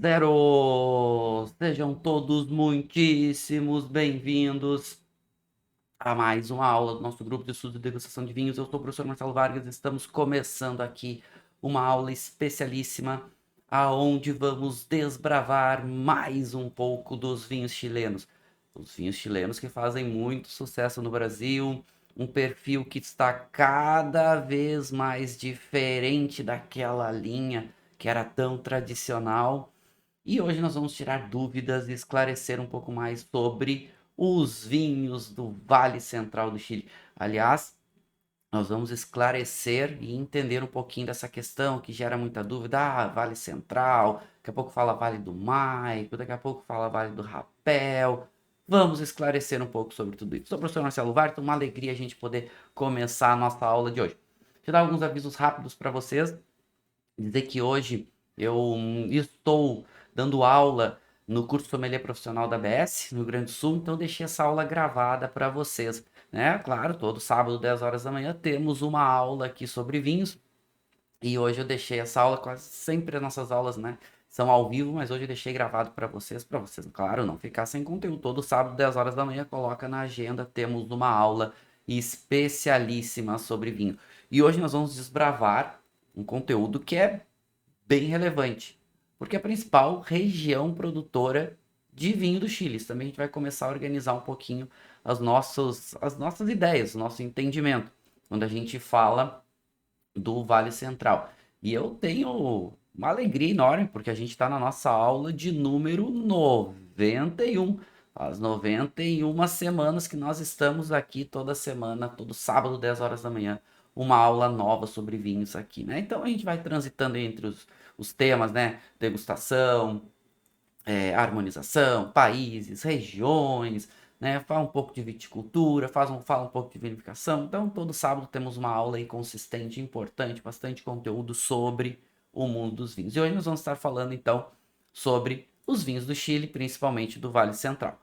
Zero! Sejam todos muitíssimos bem-vindos a mais uma aula do nosso grupo de estudo de degustação de vinhos. Eu sou o professor Marcelo Vargas e estamos começando aqui uma aula especialíssima aonde vamos desbravar mais um pouco dos vinhos chilenos. Os vinhos chilenos que fazem muito sucesso no Brasil, um perfil que está cada vez mais diferente daquela linha que era tão tradicional. E hoje nós vamos tirar dúvidas e esclarecer um pouco mais sobre os vinhos do Vale Central do Chile. Aliás, nós vamos esclarecer e entender um pouquinho dessa questão que gera muita dúvida. Ah, Vale Central, daqui a pouco fala Vale do Maipo, daqui a pouco fala Vale do Rapel. Vamos esclarecer um pouco sobre tudo isso. Sou o professor Marcelo Varto, uma alegria a gente poder começar a nossa aula de hoje. Deixa eu dar alguns avisos rápidos para vocês. Dizer que hoje eu estou dando aula no curso Sommelier Profissional da ABS, no Rio Grande do Sul, então deixei essa aula gravada para vocês, né? Claro, todo sábado, 10 horas da manhã, temos uma aula aqui sobre vinhos, e hoje eu deixei essa aula, quase sempre as nossas aulas, né, são ao vivo, mas hoje eu deixei gravado para vocês, claro, não ficar sem conteúdo. Todo sábado, 10 horas da manhã, coloca na agenda, temos uma aula especialíssima sobre vinho. E hoje nós vamos desbravar um conteúdo que é bem relevante, porque é a principal região produtora de vinho do Chile. Isso também a gente vai começar a organizar um pouquinho as nossas ideias, o nosso entendimento, quando a gente fala do Vale Central. E eu tenho uma alegria enorme, porque a gente está na nossa aula de número 91. As 91 semanas que nós estamos aqui toda semana, todo sábado, 10 horas da manhã, uma aula nova sobre vinhos aqui, né? Então a gente vai transitando entre os temas, né? Degustação, harmonização, países, regiões, né? Fala um pouco de viticultura, fala um pouco de vinificação. Então, todo sábado temos uma aula aí consistente, importante, bastante conteúdo sobre o mundo dos vinhos. E hoje nós vamos estar falando, então, sobre os vinhos do Chile, principalmente do Vale Central.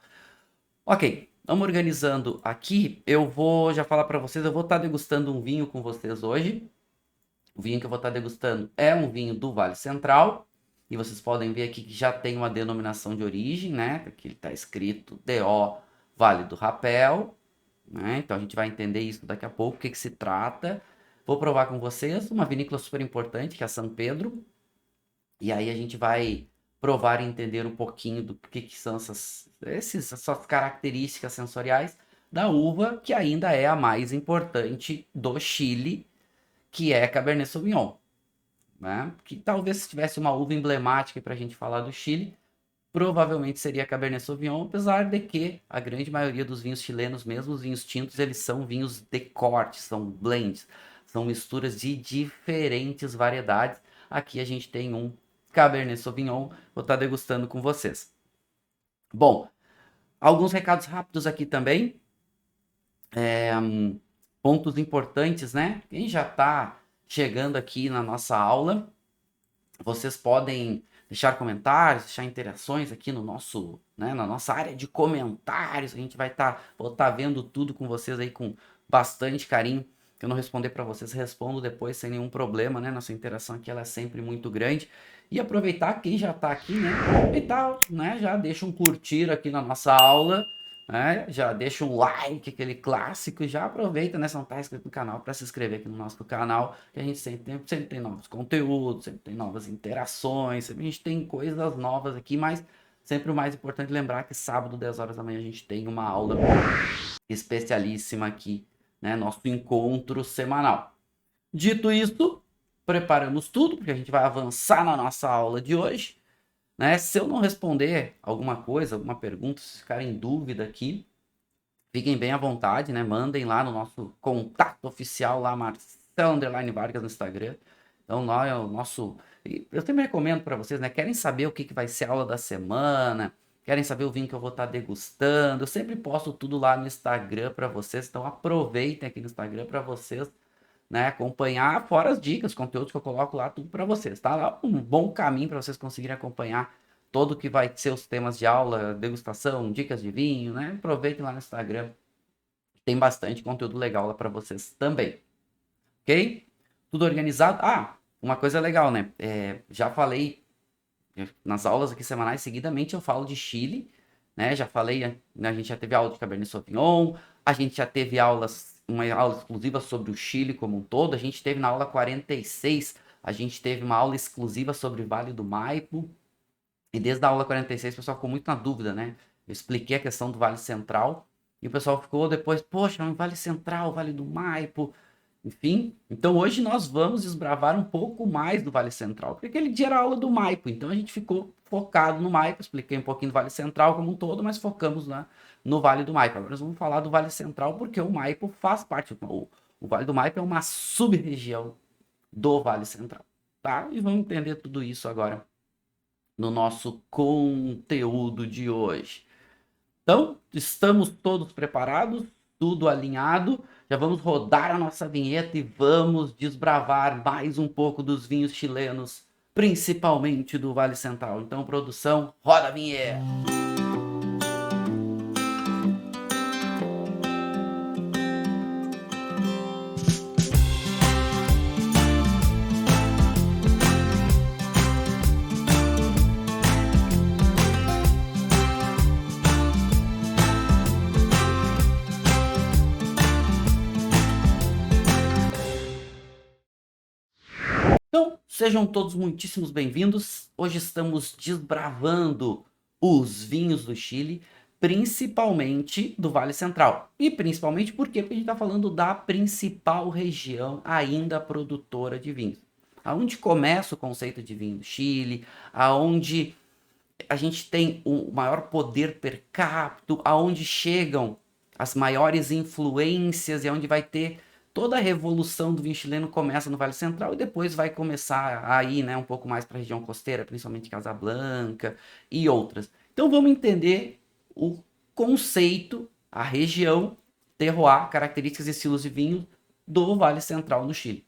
Ok, vamos organizando aqui. Eu vou já falar para vocês, eu vou estar degustando um vinho com vocês hoje. O vinho que eu vou estar degustando é um vinho do Vale Central. E vocês podem ver aqui que já tem uma denominação de origem, né? Aqui ele está escrito DO Vale do Rapel, né? Então a gente vai entender isso daqui a pouco, o que se trata. Vou provar com vocês uma vinícola super importante, que é a São Pedro. E aí a gente vai provar e entender um pouquinho do que são essas características sensoriais da uva, que ainda é a mais importante do Chile, que é Cabernet Sauvignon, né? Que talvez se tivesse uma uva emblemática para a gente falar do Chile, provavelmente seria Cabernet Sauvignon, apesar de que a grande maioria dos vinhos chilenos, mesmo os vinhos tintos, eles são vinhos de corte, são blends, são misturas de diferentes variedades. Aqui a gente tem um Cabernet Sauvignon, vou estar degustando com vocês. Bom, alguns recados rápidos aqui também. Pontos importantes, né? Quem já está chegando aqui na nossa aula, vocês podem deixar comentários, deixar interações aqui no nosso, né, na nossa área de comentários. A gente vou estar vendo tudo com vocês aí com bastante carinho. Se eu não responder para vocês, respondo depois sem nenhum problema, né? Nossa interação aqui ela é sempre muito grande. E aproveitar quem já está aqui, né? Aproveitar, né? Já deixa um curtir aqui na nossa aula, né? Já deixa um like, aquele clássico, e já aproveita, né? Se não está inscrito no canal, para se inscrever aqui no nosso canal, que a gente sempre tem novos conteúdos, sempre tem novas interações, sempre a gente tem coisas novas aqui, mas sempre o mais importante é lembrar que sábado, 10 horas da manhã, a gente tem uma aula especialíssima aqui, né? Nosso encontro semanal. Dito isso, preparamos tudo, porque a gente vai avançar na nossa aula de hoje, né? Se eu não responder alguma coisa, alguma pergunta, se ficarem em dúvida aqui, fiquem bem à vontade, né? Mandem lá no nosso contato oficial lá, Marcelo_Vargas no Instagram. Então, lá é o nosso. Eu sempre recomendo para vocês, né? Querem saber o que vai ser a aula da semana? Querem saber o vinho que eu vou estar degustando? Eu sempre posto tudo lá no Instagram para vocês. Então, aproveitem aqui no Instagram para vocês, né, acompanhar, fora as dicas, conteúdos que eu coloco lá, tudo para vocês, tá? Lá um bom caminho para vocês conseguirem acompanhar todo o que vai ser os temas de aula, degustação, dicas de vinho, né? Aproveitem lá no Instagram, tem bastante conteúdo legal lá para vocês também, ok? Tudo organizado. Ah, uma coisa legal, né? Já falei nas aulas aqui semanais, seguidamente eu falo de Chile, né? Já falei, a gente já teve aula de Cabernet Sauvignon, a gente já teve uma aula exclusiva sobre o Chile como um todo, a gente teve na aula 46, a gente teve uma aula exclusiva sobre o Vale do Maipo, e desde a aula 46 o pessoal ficou muito na dúvida, né? Eu expliquei a questão do Vale Central, e o pessoal ficou depois, poxa, mas Vale Central, Vale do Maipo, enfim. Então hoje nós vamos desbravar um pouco mais do Vale Central, porque aquele dia era aula do Maipo, então a gente ficou focado no Maipo, expliquei um pouquinho do Vale Central como um todo, mas focamos no Vale do Maipo. Agora nós vamos falar do Vale Central porque o Maipo faz parte, o Vale do Maipo é uma sub-região do Vale Central, tá? E vamos entender tudo isso agora no nosso conteúdo de hoje. Então, estamos todos preparados, tudo alinhado. Já vamos rodar a nossa vinheta e vamos desbravar mais um pouco dos vinhos chilenos, principalmente do Vale Central. Então, produção, roda a vinheta. Então, sejam todos muitíssimos bem-vindos. Hoje estamos desbravando os vinhos do Chile, principalmente do Vale Central. E principalmente por quê? Porque a gente está falando da principal região ainda produtora de vinhos. Aonde começa o conceito de vinho do Chile, aonde a gente tem o maior poder per capita, aonde chegam as maiores influências e onde vai ter toda a revolução do vinho chileno começa no Vale Central e depois vai começar aí, né, um pouco mais para a região costeira, principalmente Casablanca e outras. Então vamos entender o conceito, a região, terroir, características e estilos de vinho do Vale Central no Chile.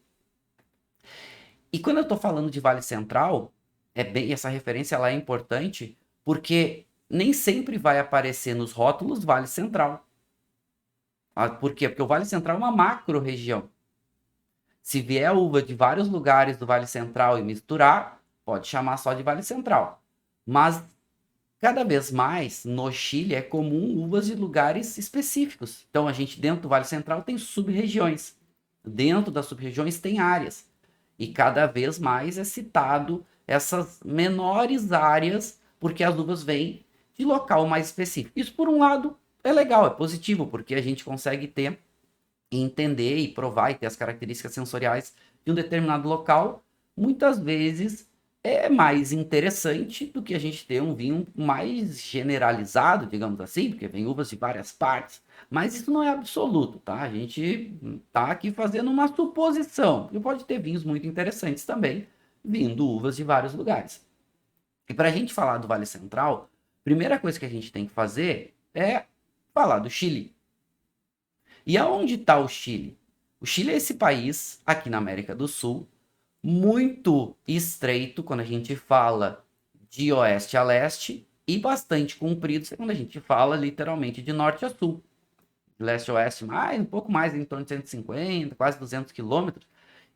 E quando eu estou falando de Vale Central, essa referência ela é importante porque nem sempre vai aparecer nos rótulos Vale Central. Por quê? Porque o Vale Central é uma macro-região. Se vier uva de vários lugares do Vale Central e misturar, pode chamar só de Vale Central. Mas cada vez mais no Chile é comum uvas de lugares específicos. Então a gente dentro do Vale Central tem sub-regiões. Dentro das sub-regiões tem áreas. E cada vez mais é citado essas menores áreas porque as uvas vêm de local mais específico. Isso por um lado é legal, é positivo, porque a gente consegue ter, entender e provar e ter as características sensoriais de um determinado local. Muitas vezes é mais interessante do que a gente ter um vinho mais generalizado, digamos assim, porque vem uvas de várias partes. Mas isso não é absoluto, tá? A gente tá aqui fazendo uma suposição. E pode ter vinhos muito interessantes também, vindo uvas de vários lugares. E para a gente falar do Vale Central, a primeira coisa que a gente tem que fazer é falar do Chile. E aonde está o Chile? O Chile é esse país, aqui na América do Sul, muito estreito quando a gente fala de oeste a leste e bastante comprido quando a gente fala literalmente de norte a sul. De leste a oeste, um pouco mais, em torno de 150, quase 200 quilômetros.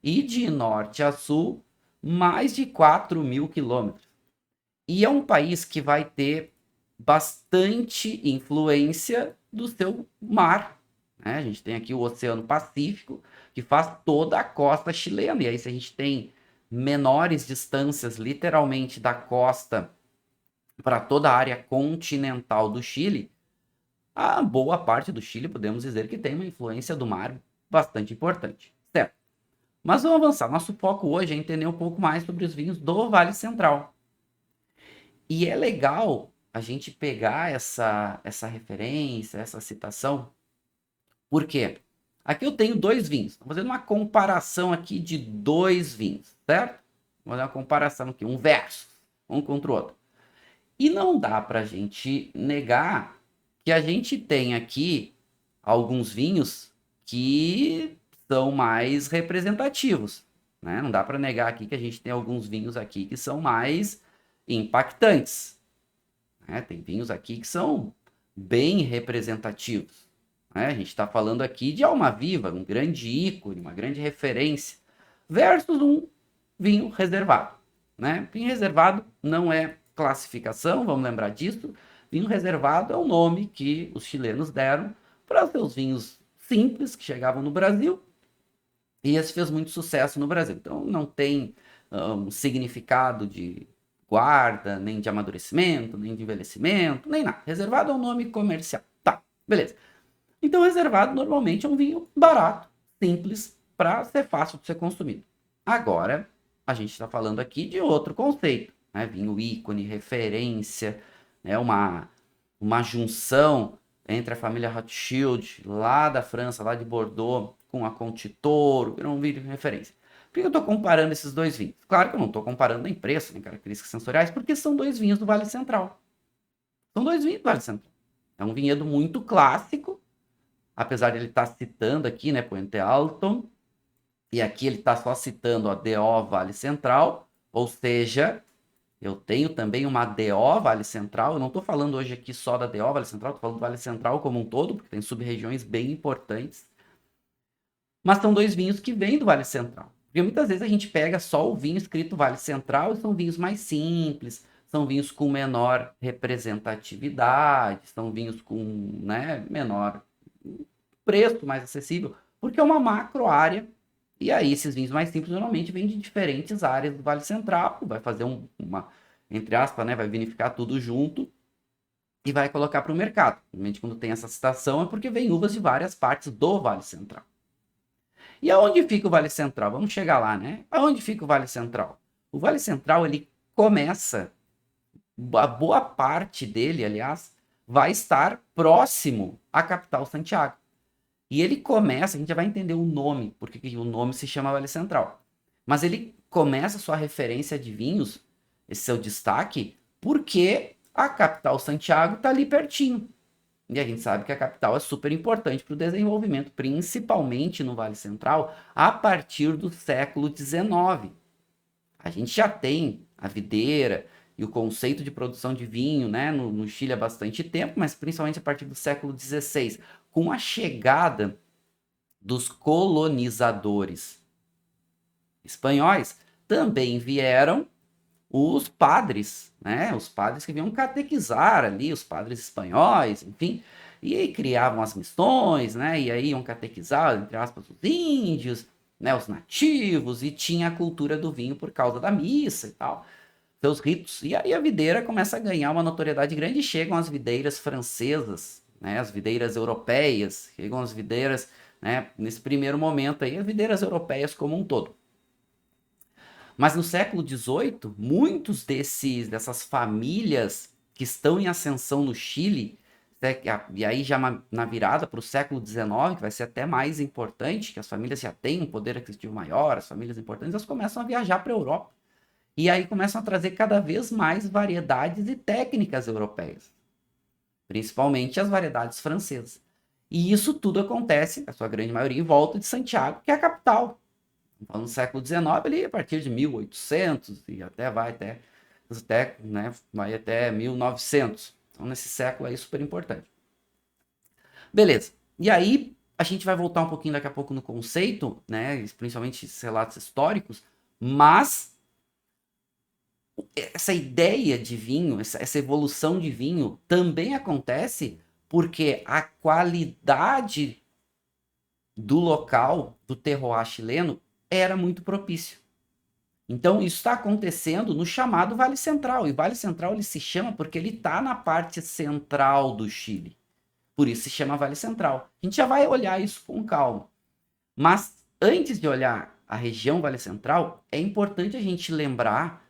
E de norte a sul, mais de 4.000 quilômetros. E é um país que vai ter bastante influência do seu mar. Né? A gente tem aqui o Oceano Pacífico, que faz toda a costa chilena. E aí, se a gente tem menores distâncias, literalmente, da costa para toda a área continental do Chile, a boa parte do Chile, podemos dizer que tem uma influência do mar bastante importante. Certo? Mas vamos avançar. Nosso foco hoje é entender um pouco mais sobre os vinhos do Vale Central. E é legal a gente pegar essa referência, essa citação. Por quê? Aqui eu tenho dois vinhos. Estou fazendo uma comparação aqui de dois vinhos, certo? Vou fazer uma comparação aqui, um verso, um contra o outro. E não dá para a gente negar que a gente tem aqui alguns vinhos que são mais representativos, né? Não dá para negar aqui que a gente tem alguns vinhos aqui que são mais impactantes, né? Tem vinhos aqui que são bem representativos, né? A gente está falando aqui de Almaviva, um grande ícone, uma grande referência, versus um vinho reservado. né? Vinho reservado não é classificação, vamos lembrar disso. Vinho reservado é o nome que os chilenos deram para os seus vinhos simples que chegavam no Brasil, e esse fez muito sucesso no Brasil. Então não tem um significado de guarda, nem de amadurecimento, nem de envelhecimento, nem nada. Reservado é um nome comercial. Tá, beleza. Então reservado normalmente é um vinho barato, simples, para ser fácil de ser consumido. Agora, a gente está falando aqui de outro conceito, né? Vinho ícone, referência, né? Uma junção entre a família Rothschild, lá da França, lá de Bordeaux, com a Conti-Toro, virou um vinho de referência. Por que eu estou comparando esses dois vinhos? Claro que eu não estou comparando nem preço, nem características sensoriais, porque são dois vinhos do Vale Central. São dois vinhos do Vale Central. É um vinhedo muito clássico, apesar de ele estar citando aqui, né, Puente Alto, e aqui ele está só citando a DO Vale Central, ou seja, eu tenho também uma DO Vale Central. Eu não estou falando hoje aqui só da DO Vale Central, estou falando do Vale Central como um todo, porque tem sub-regiões bem importantes. Mas são dois vinhos que vêm do Vale Central. Porque muitas vezes a gente pega só o vinho escrito Vale Central e são vinhos mais simples, são vinhos com menor representatividade, são vinhos com, né, menor preço, mais acessível, porque é uma macro área. E aí esses vinhos mais simples normalmente vêm de diferentes áreas do Vale Central, vai fazer uma, entre aspas, né, vai vinificar tudo junto e vai colocar para o mercado. Normalmente quando tem essa citação é porque vem uvas de várias partes do Vale Central. E aonde fica o Vale Central? Vamos chegar lá, né? Aonde fica o Vale Central? O Vale Central, ele começa, a boa parte dele, aliás, vai estar próximo à capital Santiago. E ele começa, a gente já vai entender o nome, porque o nome se chama Vale Central. Mas ele começa a sua referência de vinhos, esse seu destaque, porque a capital Santiago está ali pertinho. E a gente sabe que a capital é super importante para o desenvolvimento, principalmente no Vale Central, a partir do século XIX. A gente já tem a videira e o conceito de produção de vinho, né, no Chile há bastante tempo, mas principalmente a partir do século XVI, com a chegada dos colonizadores espanhóis, também vieram os padres, né? Os padres que vinham catequizar ali, os padres espanhóis, enfim, e aí criavam as missões, né? E aí iam catequizar, entre aspas, os índios, né? Os nativos, e tinha a cultura do vinho por causa da missa e tal, seus ritos. E aí a videira começa a ganhar uma notoriedade grande e chegam as videiras francesas, né? As videiras europeias, chegam as videiras, né? Nesse primeiro momento aí, as videiras europeias como um todo. Mas no século XVIII, muitos dessas famílias que estão em ascensão no Chile, né, e aí já na virada para o século XIX, que vai ser até mais importante, que as famílias já têm um poder aquisitivo maior, as famílias importantes, elas começam a viajar para a Europa. E aí começam a trazer cada vez mais variedades e técnicas europeias, principalmente as variedades francesas. E isso tudo acontece, a sua grande maioria, em volta de Santiago, que é a capital. No século XIX, ali, a partir de 1800 e né, vai até 1900. Então, nesse século aí, super importante. Beleza. E aí, a gente vai voltar um pouquinho daqui a pouco no conceito, né, principalmente esses relatos históricos, mas essa ideia de vinho, essa evolução de vinho também acontece porque a qualidade do local, do terroir chileno, era muito propício. Então, isso está acontecendo no chamado Vale Central. E o Vale Central ele se chama porque ele está na parte central do Chile. Por isso se chama Vale Central. A gente já vai olhar isso com calma. Mas antes de olhar a região Vale Central, é importante a gente lembrar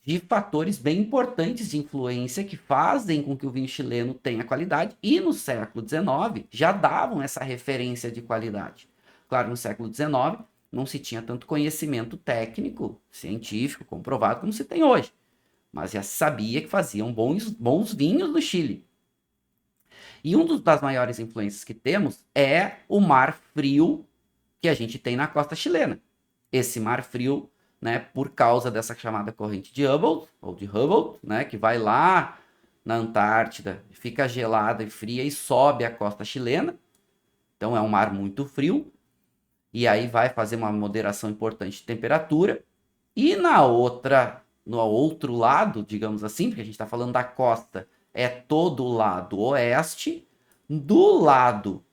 de fatores bem importantes de influência que fazem com que o vinho chileno tenha qualidade. E no século XIX já davam essa referência de qualidade. Claro, no século XIX não se tinha tanto conhecimento técnico, científico, comprovado como se tem hoje. Mas já se sabia que faziam bons vinhos no Chile. E uma das maiores influências que temos é o mar frio que a gente tem na costa chilena. Esse mar frio, né, por causa dessa chamada corrente de Hubble, ou de Hubble, né, que vai lá na Antártida, fica gelada e fria e sobe a costa chilena. Então é um mar muito frio. E aí vai fazer uma moderação importante de temperatura. E na outra no outro lado, digamos assim, porque a gente está falando da costa, é todo o lado oeste. Do lado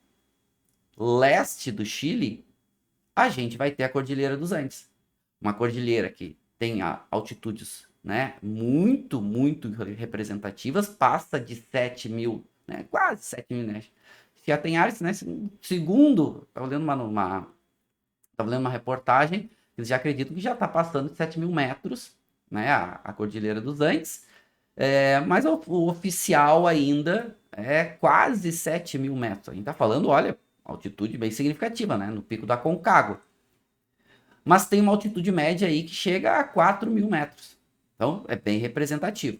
leste do Chile, a gente vai ter a Cordilheira dos Andes. Uma cordilheira que tem altitudes, né, muito, muito representativas, passa de 7.000, né, quase 7.000, né? Já tem áreas, né, segundo, estava lendo uma reportagem, eles já acreditam que já está passando de 7.000 metros, né, a Cordilheira dos Andes, mas o oficial ainda é quase 7.000 metros. A gente está falando, olha, altitude bem significativa, né, no Pico da Concagua. Mas tem uma altitude média aí que chega a 4.000 metros. Então, é bem representativo.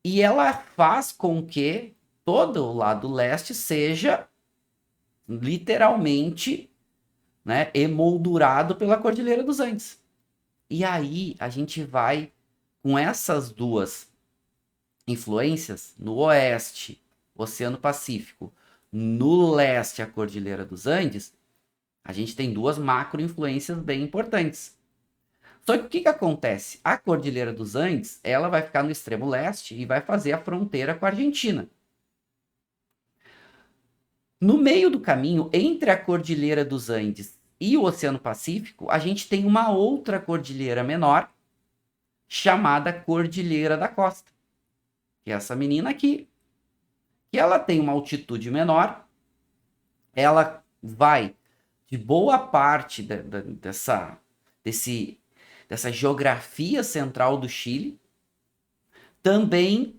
E ela faz com que todo o lado leste seja literalmente, né, emoldurado pela Cordilheira dos Andes. E aí a gente vai com essas duas influências no oeste, Oceano Pacífico, no leste, a Cordilheira dos Andes, a gente tem duas macro influências bem importantes. Só que o que acontece? A Cordilheira dos Andes, ela vai ficar no extremo leste e vai fazer a fronteira com a Argentina. No meio do caminho, entre a Cordilheira dos Andes e o Oceano Pacífico, a gente tem uma outra cordilheira menor, chamada Cordilheira da Costa, que é essa menina aqui, que ela tem uma altitude menor, ela vai de boa parte dessa geografia central do Chile, também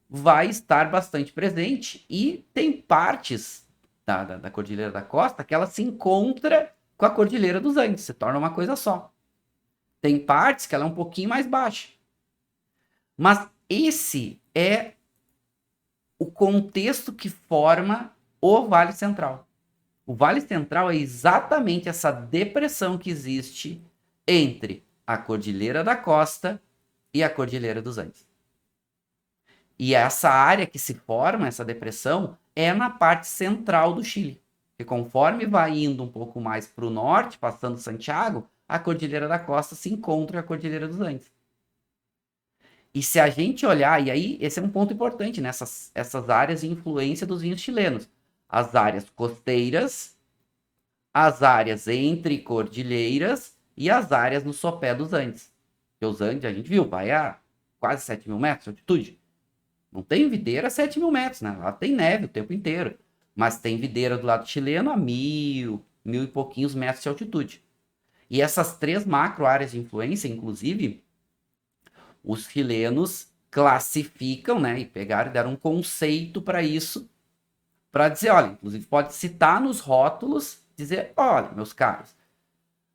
vai estar bastante presente, e tem partes da Cordilheira da Costa que ela se encontra com a Cordilheira dos Andes, se torna uma coisa só. Tem partes que ela é um pouquinho mais baixa. Mas esse é o contexto que forma o Vale Central. O Vale Central é exatamente essa depressão que existe entre a Cordilheira da Costa e a Cordilheira dos Andes. E essa área que se forma, essa depressão, é na parte central do Chile. E conforme vai indo um pouco mais para o norte, passando Santiago, a Cordilheira da Costa se encontra com a Cordilheira dos Andes. E se a gente olhar, e aí esse é um ponto importante nessas essas áreas de influência dos vinhos chilenos. As áreas costeiras, as áreas entre cordilheiras e as áreas no sopé dos Andes. Porque os Andes, a gente viu, vai a quase 7.000 metros de altitude. Não tem videira a 7.000 metros, né? Lá tem neve o tempo inteiro. Mas tem videira do lado chileno a 1.000 e pouquinhos metros de altitude. E essas três macro áreas de influência, inclusive, os chilenos classificam, né? E pegaram e deram um conceito para isso, para dizer, olha, inclusive pode citar nos rótulos, dizer, olha, meus caros,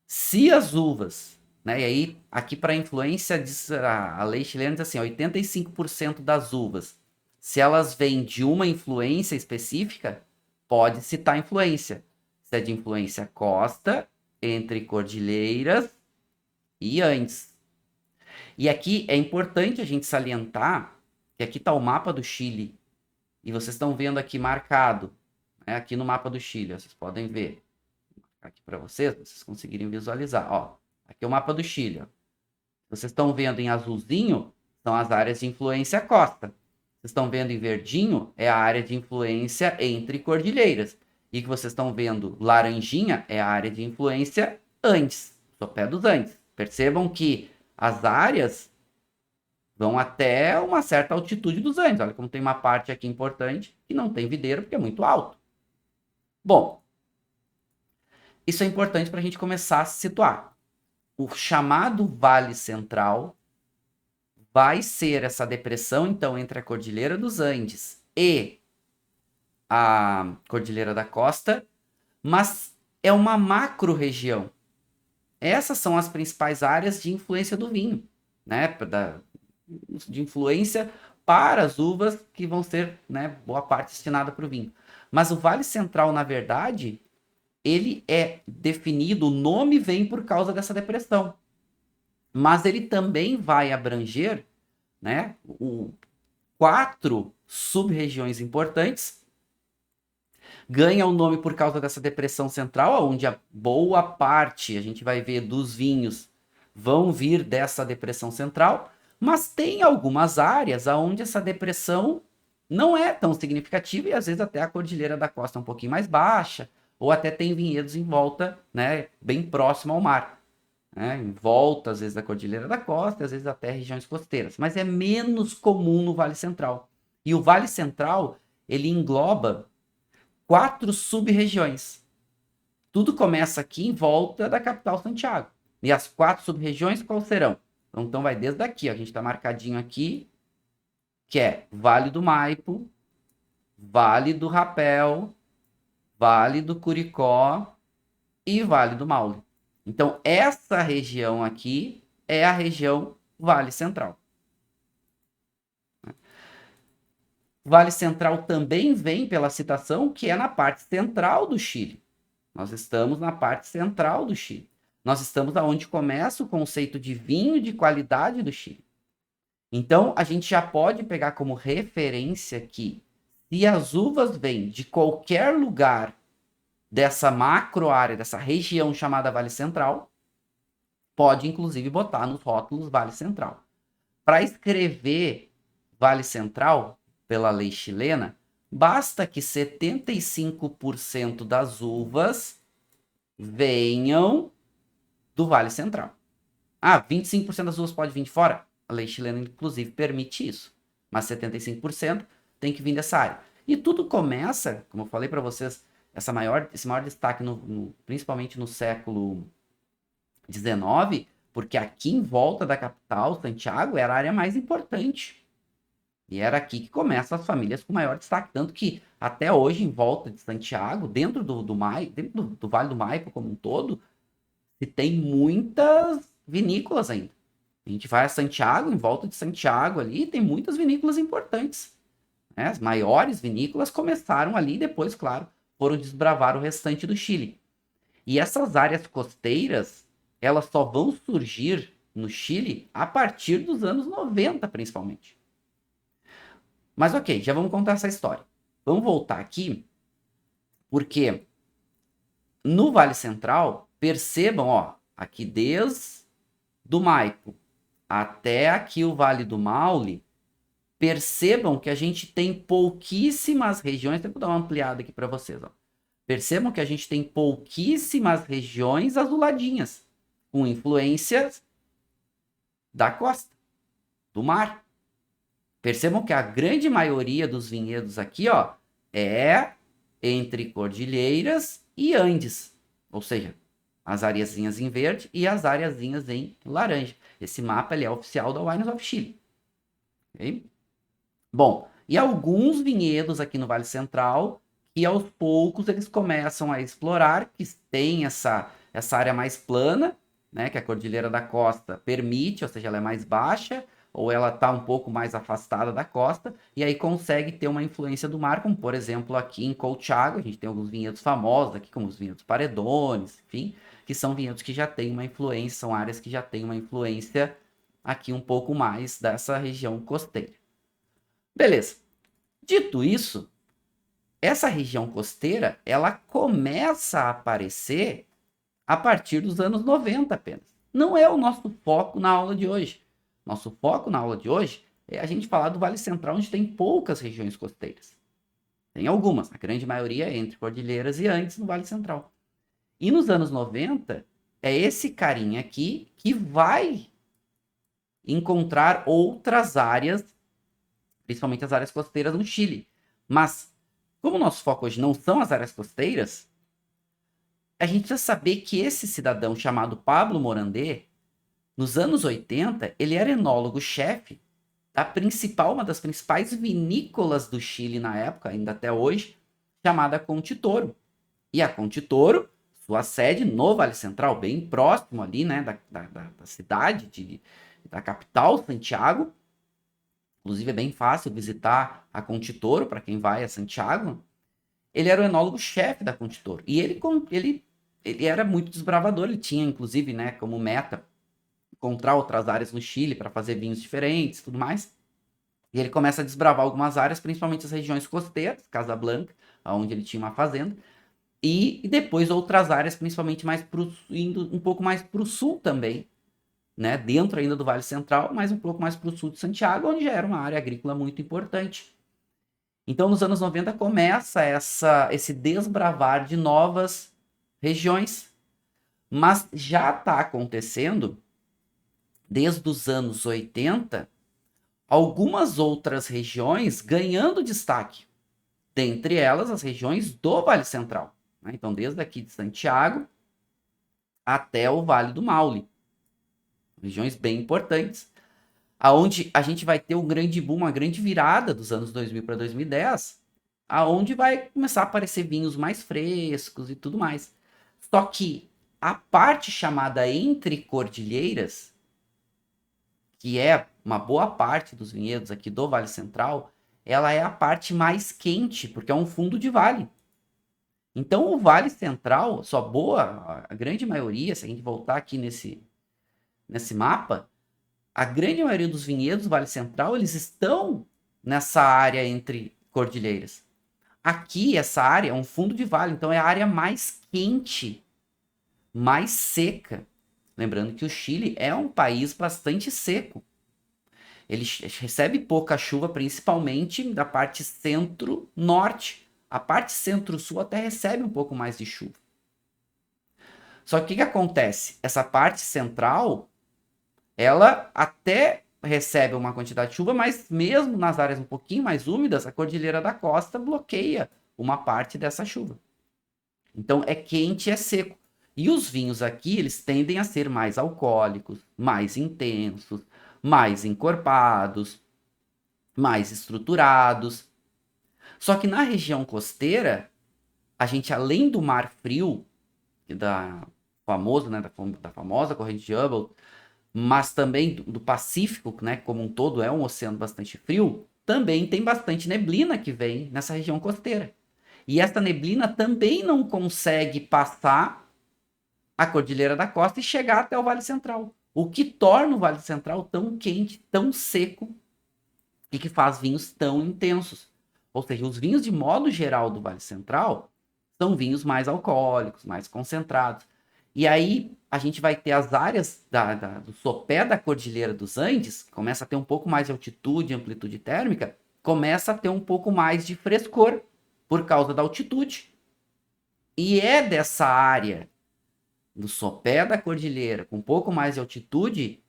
se as uvas, né? E aí, aqui para influência, diz, a lei chilena diz assim, 85% das uvas, se elas vêm de uma influência específica, pode citar influência. Se é de influência costa, entre cordilheiras e Andes. E aqui é importante a gente salientar que aqui está o mapa do Chile. E vocês estão vendo aqui marcado, né, aqui no mapa do Chile, ó, vocês podem ver. Vou marcar aqui para vocês conseguirem visualizar. Ó, aqui é o mapa do Chile. Ó. Vocês estão vendo em azulzinho, são as áreas de influência costa. Vocês estão vendo em verdinho, é a área de influência entre cordilheiras. E que vocês estão vendo laranjinha é a área de influência Andes, sopé dos Andes. Percebam que as áreas vão até uma certa altitude dos Andes. Olha como tem uma parte aqui importante que não tem videira porque é muito alto. Bom, isso é importante para a gente começar a se situar. O chamado Vale Central vai ser essa depressão, então, entre a Cordilheira dos Andes e a Cordilheira da Costa, mas é uma macro-região. Essas são as principais áreas de influência do vinho, né? De influência para as uvas que vão ser, né, boa parte destinada para o vinho. Mas o Vale Central, na verdade, ele é definido, o nome vem por causa dessa depressão. Mas ele também vai abranger, né, 4 sub-regiões importantes. Ganha o nome por causa dessa depressão central, onde a boa parte, a gente vai ver, dos vinhos vão vir dessa depressão central, Mas tem algumas áreas onde essa depressão não é tão significativa e às vezes até a Cordilheira da Costa é um pouquinho mais baixa, ou até tem vinhedos em volta, né, bem próximo ao mar, né, em volta às vezes da Cordilheira da Costa, às vezes até regiões costeiras, mas é menos comum no Vale Central. E o Vale Central, ele engloba 4 sub-regiões. Tudo começa aqui em volta da capital Santiago. E as 4 sub-regiões quais serão? Então vai desde aqui, ó, a gente está marcadinho aqui, que é Vale do Maipo, Vale do Rapel, Vale do Curicó e Vale do Maule. Então, essa região aqui é a região Vale Central. Vale Central também vem pela citação que é na parte central do Chile. Nós estamos na parte central do Chile. Nós estamos aonde começa o conceito de vinho de qualidade do Chile. Então, a gente já pode pegar como referência que se as uvas vêm de qualquer lugar dessa macro área, dessa região chamada Vale Central, pode inclusive botar nos rótulos Vale Central. Para escrever Vale Central, pela lei chilena, basta que 75% das uvas venham do Vale Central. 25% das uvas pode vir de fora? A lei chilena, inclusive, permite isso. Mas 75% tem que vir dessa área. E tudo começa, como eu falei para vocês, esse maior destaque, principalmente no século XIX, porque aqui em volta da capital, Santiago, era a área mais importante. E era aqui que começam as famílias com maior destaque. Tanto que até hoje, em volta de Santiago, dentro do Vale do Maipo como um todo, se tem muitas vinícolas ainda. A gente vai a Santiago, em volta de Santiago ali, tem muitas vinícolas importantes. Né? As maiores vinícolas começaram ali e depois, claro, foram desbravar o restante do Chile. E essas áreas costeiras, elas só vão surgir no Chile a partir dos anos 90, principalmente. Mas ok, já vamos contar essa história. Vamos voltar aqui, porque no Vale Central, percebam, ó, aqui desde do Maipo até aqui o Vale do Maule, percebam que a gente tem pouquíssimas regiões, vou dar uma ampliada aqui para vocês, ó. Percebam que a gente tem pouquíssimas regiões azuladinhas, com influências da costa, do mar. Percebam que a grande maioria dos vinhedos aqui, ó, é entre cordilheiras e Andes. Ou seja, as areazinhas em verde e as areazinhas em laranja. Esse mapa ele é oficial da Wines of Chile. Okay? Bom, e alguns vinhedos aqui no Vale Central que aos poucos eles começam a explorar, que tem essa área mais plana, né, que a Cordilheira da Costa permite, ou seja, ela é mais baixa, ou ela está um pouco mais afastada da costa, e aí consegue ter uma influência do mar, como por exemplo aqui em Colchagua, a gente tem alguns vinhedos famosos aqui, como os vinhedos Paredones, enfim, que são vinhedos que já têm uma influência, são áreas que já têm uma influência aqui um pouco mais dessa região costeira. Beleza. Dito isso, essa região costeira, ela começa a aparecer a partir dos anos 90 apenas. Não é o nosso foco na aula de hoje. Nosso foco na aula de hoje é a gente falar do Vale Central, onde tem poucas regiões costeiras. Tem algumas, a grande maioria é entre Cordilheiras e Andes no Vale Central. E nos anos 90, é esse carinha aqui que vai encontrar outras áreas, principalmente as áreas costeiras no Chile. Mas, como o nosso foco hoje não são as áreas costeiras, a gente precisa saber que esse cidadão chamado Pablo Morandé, nos anos 80, ele era enólogo-chefe da uma das principais vinícolas do Chile na época, ainda até hoje, chamada Contitoro. E a Contitoro, sua sede no Vale Central, bem próximo ali, né, da cidade, da capital, Santiago. Inclusive é bem fácil visitar a Contitoro para quem vai a Santiago. Ele era o enólogo-chefe da Contitoro. E ele era muito desbravador, ele tinha, inclusive, né, como meta encontrar outras áreas no Chile para fazer vinhos diferentes e tudo mais. E ele começa a desbravar algumas áreas, principalmente as regiões costeiras, Casablanca, onde ele tinha uma fazenda, e depois outras áreas, principalmente indo um pouco mais para o sul também, né, dentro ainda do Vale Central, mas um pouco mais para o sul de Santiago, onde já era uma área agrícola muito importante. Então, nos anos 90 começa esse desbravar de novas regiões, mas já está acontecendo desde os anos 80, algumas outras regiões ganhando destaque, dentre elas as regiões do Vale Central, né? Então, desde aqui de Santiago até o Vale do Maule, regiões bem importantes, aonde a gente vai ter um grande boom, uma grande virada dos anos 2000 para 2010, aonde vai começar a aparecer vinhos mais frescos e tudo mais. Só que a parte chamada entre cordilheiras, que é uma boa parte dos vinhedos aqui do Vale Central, ela é a parte mais quente, porque é um fundo de vale. Então o Vale Central, a grande maioria, se a gente voltar aqui nesse mapa, a grande maioria dos vinhedos do Vale Central, eles estão nessa área entre cordilheiras. Aqui, essa área é um fundo de vale, então é a área mais quente, mais seca. Lembrando que o Chile é um país bastante seco. Ele recebe pouca chuva, principalmente da parte centro-norte. A parte centro-sul até recebe um pouco mais de chuva. Só que o que acontece? Essa parte central, ela até recebe uma quantidade de chuva, mas mesmo nas áreas um pouquinho mais úmidas, a Cordilheira da Costa bloqueia uma parte dessa chuva. Então é quente e é seco. E os vinhos aqui, eles tendem a ser mais alcoólicos, mais intensos, mais encorpados, mais estruturados. Só que na região costeira, a gente, além do mar frio, da famosa corrente de Humboldt, mas também do Pacífico, né, como um todo é um oceano bastante frio, também tem bastante neblina que vem nessa região costeira. E essa neblina também não consegue passar a Cordilheira da Costa e chegar até o Vale Central. O que torna o Vale Central tão quente, tão seco e que faz vinhos tão intensos. Ou seja, os vinhos de modo geral do Vale Central são vinhos mais alcoólicos, mais concentrados. E aí a gente vai ter as áreas do sopé da Cordilheira dos Andes, começa a ter um pouco mais de altitude e amplitude térmica, começa a ter um pouco mais de frescor por causa da altitude. E é dessa área do sopé da Cordilheira, com um pouco mais de altitude,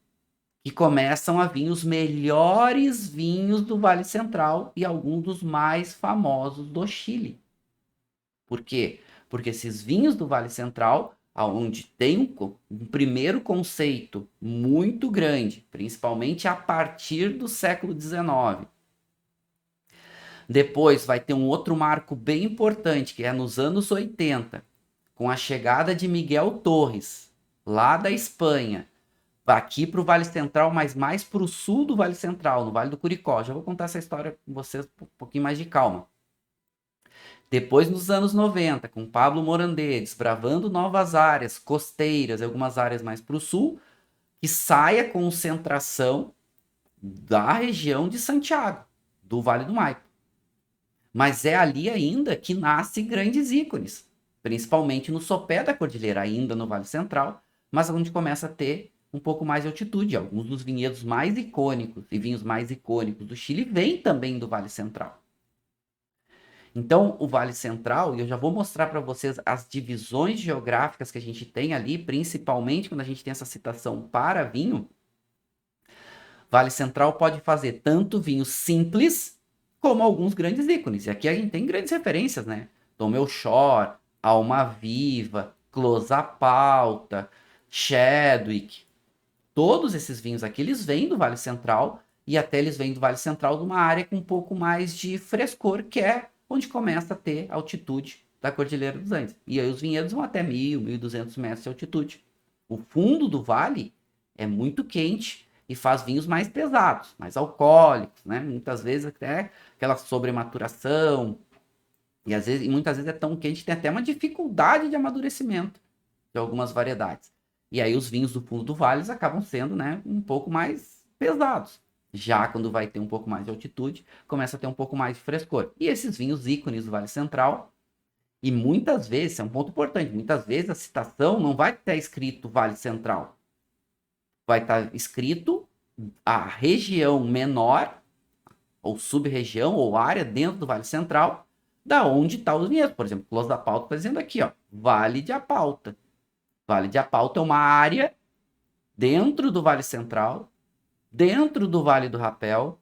que começam a vir os melhores vinhos do Vale Central e alguns dos mais famosos do Chile. Por quê? Porque esses vinhos do Vale Central, onde tem um primeiro conceito muito grande, principalmente a partir do século XIX. Depois vai ter um outro marco bem importante, que é nos anos 80, com a chegada de Miguel Torres, lá da Espanha, aqui para o Vale Central, mas mais para o sul do Vale Central, no Vale do Curicó. Já vou contar essa história com vocês com um pouquinho mais de calma. Depois, nos anos 90, com Pablo Morandé, desbravando novas áreas costeiras, algumas áreas mais para o sul, que sai a concentração da região de Santiago, do Vale do Maipo. Mas é ali ainda que nascem grandes ícones, principalmente no sopé da cordilheira, ainda no Vale Central, mas onde começa a ter um pouco mais de altitude. Alguns dos vinhedos mais icônicos e vinhos mais icônicos do Chile vêm também do Vale Central. Então, o Vale Central, e eu já vou mostrar para vocês as divisões geográficas que a gente tem ali, principalmente quando a gente tem essa citação para vinho. Vale Central pode fazer tanto vinho simples, como alguns grandes ícones. E aqui a gente tem grandes referências, né? Dom Melchor, Alma Viva, Close a Pauta, Chadwick. Todos esses vinhos aqui, eles vêm do Vale Central, e até eles vêm do Vale Central de uma área com um pouco mais de frescor, que é onde começa a ter altitude da Cordilheira dos Andes. E aí os vinhedos vão até 1.000, 1.200 metros de altitude. O fundo do vale é muito quente e faz vinhos mais pesados, mais alcoólicos, né? Muitas vezes até aquela sobrematuração, e muitas vezes é tão quente que tem até uma dificuldade de amadurecimento de algumas variedades. E aí os vinhos do fundo do vale acabam sendo, né, um pouco mais pesados. Já quando vai ter um pouco mais de altitude, começa a ter um pouco mais de frescor. E esses vinhos ícones do Vale Central, e muitas vezes, é um ponto importante, muitas vezes a citação não vai ter escrito Vale Central. vai estar escrito a região menor, ou sub-região, ou área dentro do Vale Central, da onde está os vinhedos. Por exemplo, o Close da Pauta está dizendo aqui, ó, Vale de Apauta. Vale de Apauta é uma área dentro do Vale Central, dentro do Vale do Rapel,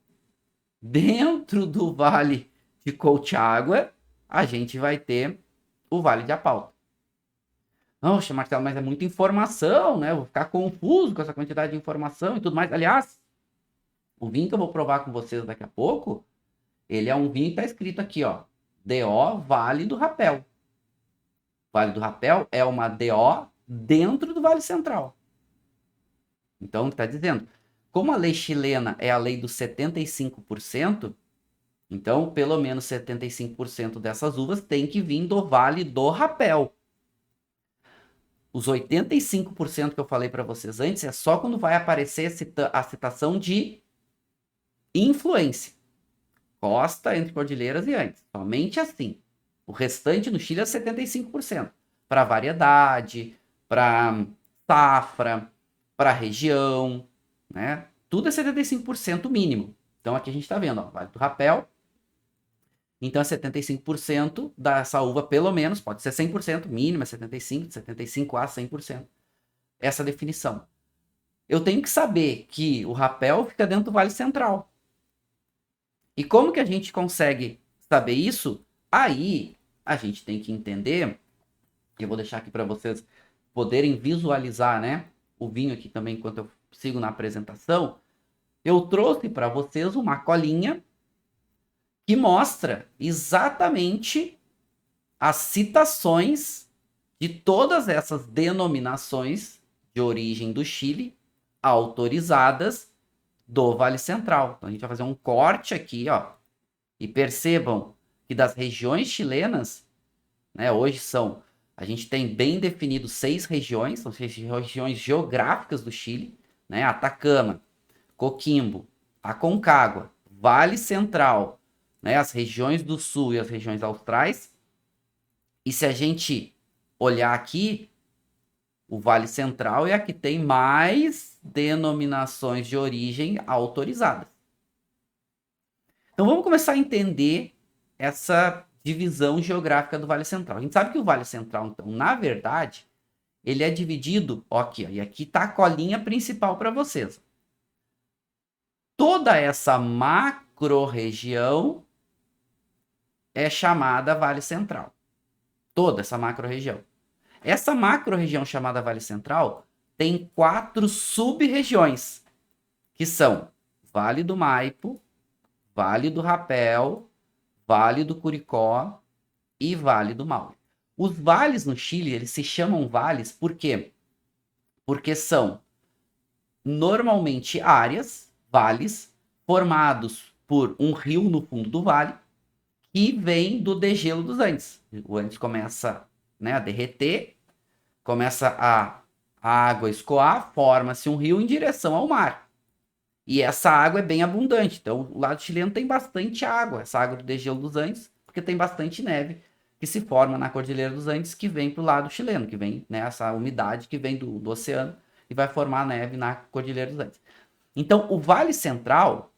dentro do Vale de Colchagua, a gente vai ter o Vale de Apauta. Nossa, Marcelo, mas é muita informação, né? Eu vou ficar confuso com essa quantidade de informação e tudo mais. Aliás, o vinho que eu vou provar com vocês daqui a pouco, ele é um vinho que está escrito aqui, ó, DO Vale do Rapel. Vale do Rapel é uma DO dentro do Vale Central. Então, está dizendo, como a lei chilena é a lei dos 75%, então, pelo menos 75% dessas uvas tem que vir do Vale do Rapel. Os 85% que eu falei para vocês antes é só quando vai aparecer a citação de influência. Costa entre Cordilheiras e Andes. Somente assim. O restante no Chile é 75%. Para variedade, para safra, para região, né? Tudo é 75% mínimo. Então aqui a gente está vendo, ó, Vale do Rapel. Então é 75% dessa uva, pelo menos, pode ser 100%, mínima 75%, 75% a 100%. Essa definição. Eu tenho que saber que o rapel fica dentro do Vale Central. E como que a gente consegue saber isso? Aí a gente tem que entender, eu vou deixar aqui para vocês poderem visualizar, né, o vinho aqui também enquanto eu sigo na apresentação. Eu trouxe para vocês uma colinha que mostra exatamente as citações de todas essas denominações de origem do Chile autorizadas do Vale Central. Então a gente vai fazer um corte aqui, ó, e percebam que das regiões chilenas, né, hoje a gente tem bem definido 6 regiões, são 6 regiões geográficas do Chile, né, Atacama, Coquimbo, Aconcagua, Vale Central, né, as regiões do sul e as regiões austrais. E se a gente olhar aqui, o Vale Central é a que tem mais denominações de origem autorizadas. Então vamos começar a entender essa divisão geográfica do Vale Central. A gente sabe que o Vale Central, então, na verdade, ele é dividido, ó, aqui, ó, e aqui está a colinha principal para vocês. Toda essa macro-região é chamada Vale Central. Toda essa macro-região. Essa macro-região chamada Vale Central tem 4 sub-regiões, que são Vale do Maipo, Vale do Rapel, Vale do Curicó e Vale do Maule. Os vales no Chile, eles se chamam vales por quê? Porque são normalmente áreas, vales, formados por um rio no fundo do vale, que vem do degelo dos Andes. O Andes começa, né, a derreter, começa a água escoar, forma-se um rio em direção ao mar. E essa água é bem abundante. Então, o lado chileno tem bastante água, essa água do degelo dos Andes, porque tem bastante neve que se forma na Cordilheira dos Andes, que vem para o lado chileno, que vem, né, essa umidade que vem do oceano e vai formar neve na Cordilheira dos Andes. Então, o Vale Central,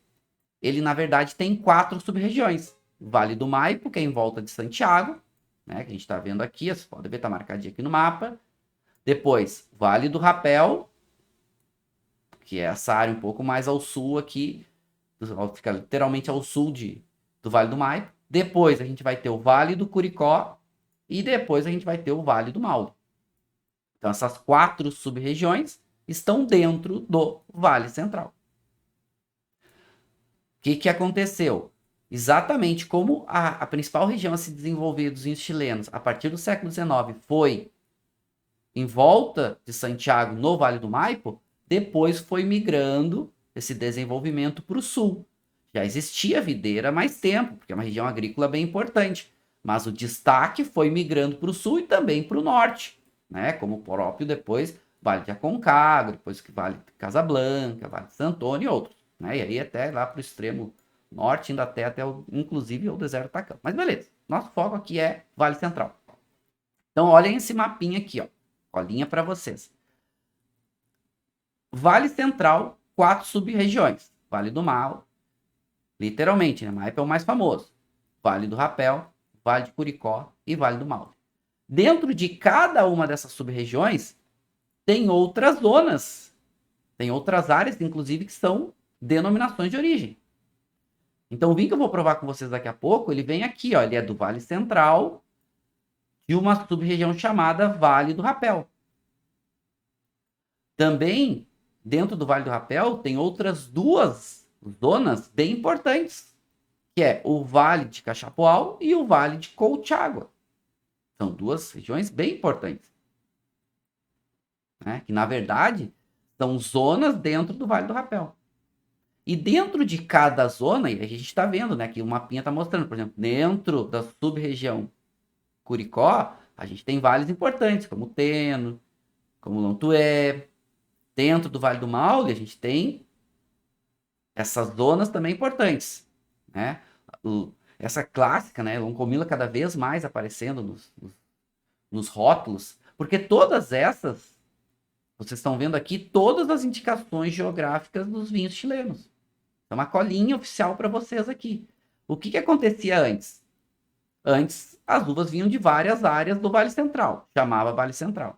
ele na verdade tem 4 sub-regiões. Vale do Maipo, que é em volta de Santiago, né, que a gente está vendo aqui, você pode ver, está marcadinho aqui no mapa. Depois, Vale do Rapel, que é essa área um pouco mais ao sul aqui, fica literalmente ao sul do Vale do Maipo. Depois a gente vai ter o Vale do Curicó e depois a gente vai ter o Vale do Maule. Então essas 4 sub-regiões estão dentro do Vale Central. O que aconteceu? Exatamente como a principal região a se desenvolver dos vinhos chilenos a partir do século XIX foi em volta de Santiago, no Vale do Maipo, depois foi migrando esse desenvolvimento para o sul. Já existia videira há mais tempo, porque é uma região agrícola bem importante, mas o destaque foi migrando para o sul e também para o norte, né? Como o próprio depois Vale de Aconcagua, depois que Vale de Casablanca, Vale de Santo Antônio e outros, né? E aí até lá para o extremo norte, ainda até inclusive o deserto do Atacama. Mas beleza, nosso foco aqui é Vale Central. Então olhem esse mapinha aqui, ó, colinha para vocês. Vale Central, 4 sub-regiões. Vale do Mal, literalmente, né? Maipa é o mais famoso. Vale do Rapel, Vale de Curicó e Vale do Maule. Dentro de cada uma dessas sub-regiões, tem outras zonas, tem outras áreas, inclusive, que são denominações de origem. Então, o vinho que eu vou provar com vocês daqui a pouco, ele vem aqui, ó, ele é do Vale Central, de uma sub-região chamada Vale do Rapel. Também, dentro do Vale do Rapel, tem outras 2 zonas bem importantes, que é o Vale de Cachapoal e o Vale de Colchagua. São 2 regiões bem importantes, né? Que, na verdade, são zonas dentro do Vale do Rapel. E dentro de cada zona, e a gente está vendo, né, que o mapinha está mostrando, por exemplo, dentro da sub-região Curicó, a gente tem vales importantes, como Teno, como Lontué. Dentro do Vale do Maule, a gente tem essas zonas também importantes, né? Essa clássica, né, Loncomila cada vez mais aparecendo nos rótulos, porque todas essas, vocês estão vendo aqui, todas as indicações geográficas dos vinhos chilenos. É uma colinha oficial para vocês aqui. O que acontecia antes? Antes, as uvas vinham de várias áreas do Vale Central, chamava Vale Central.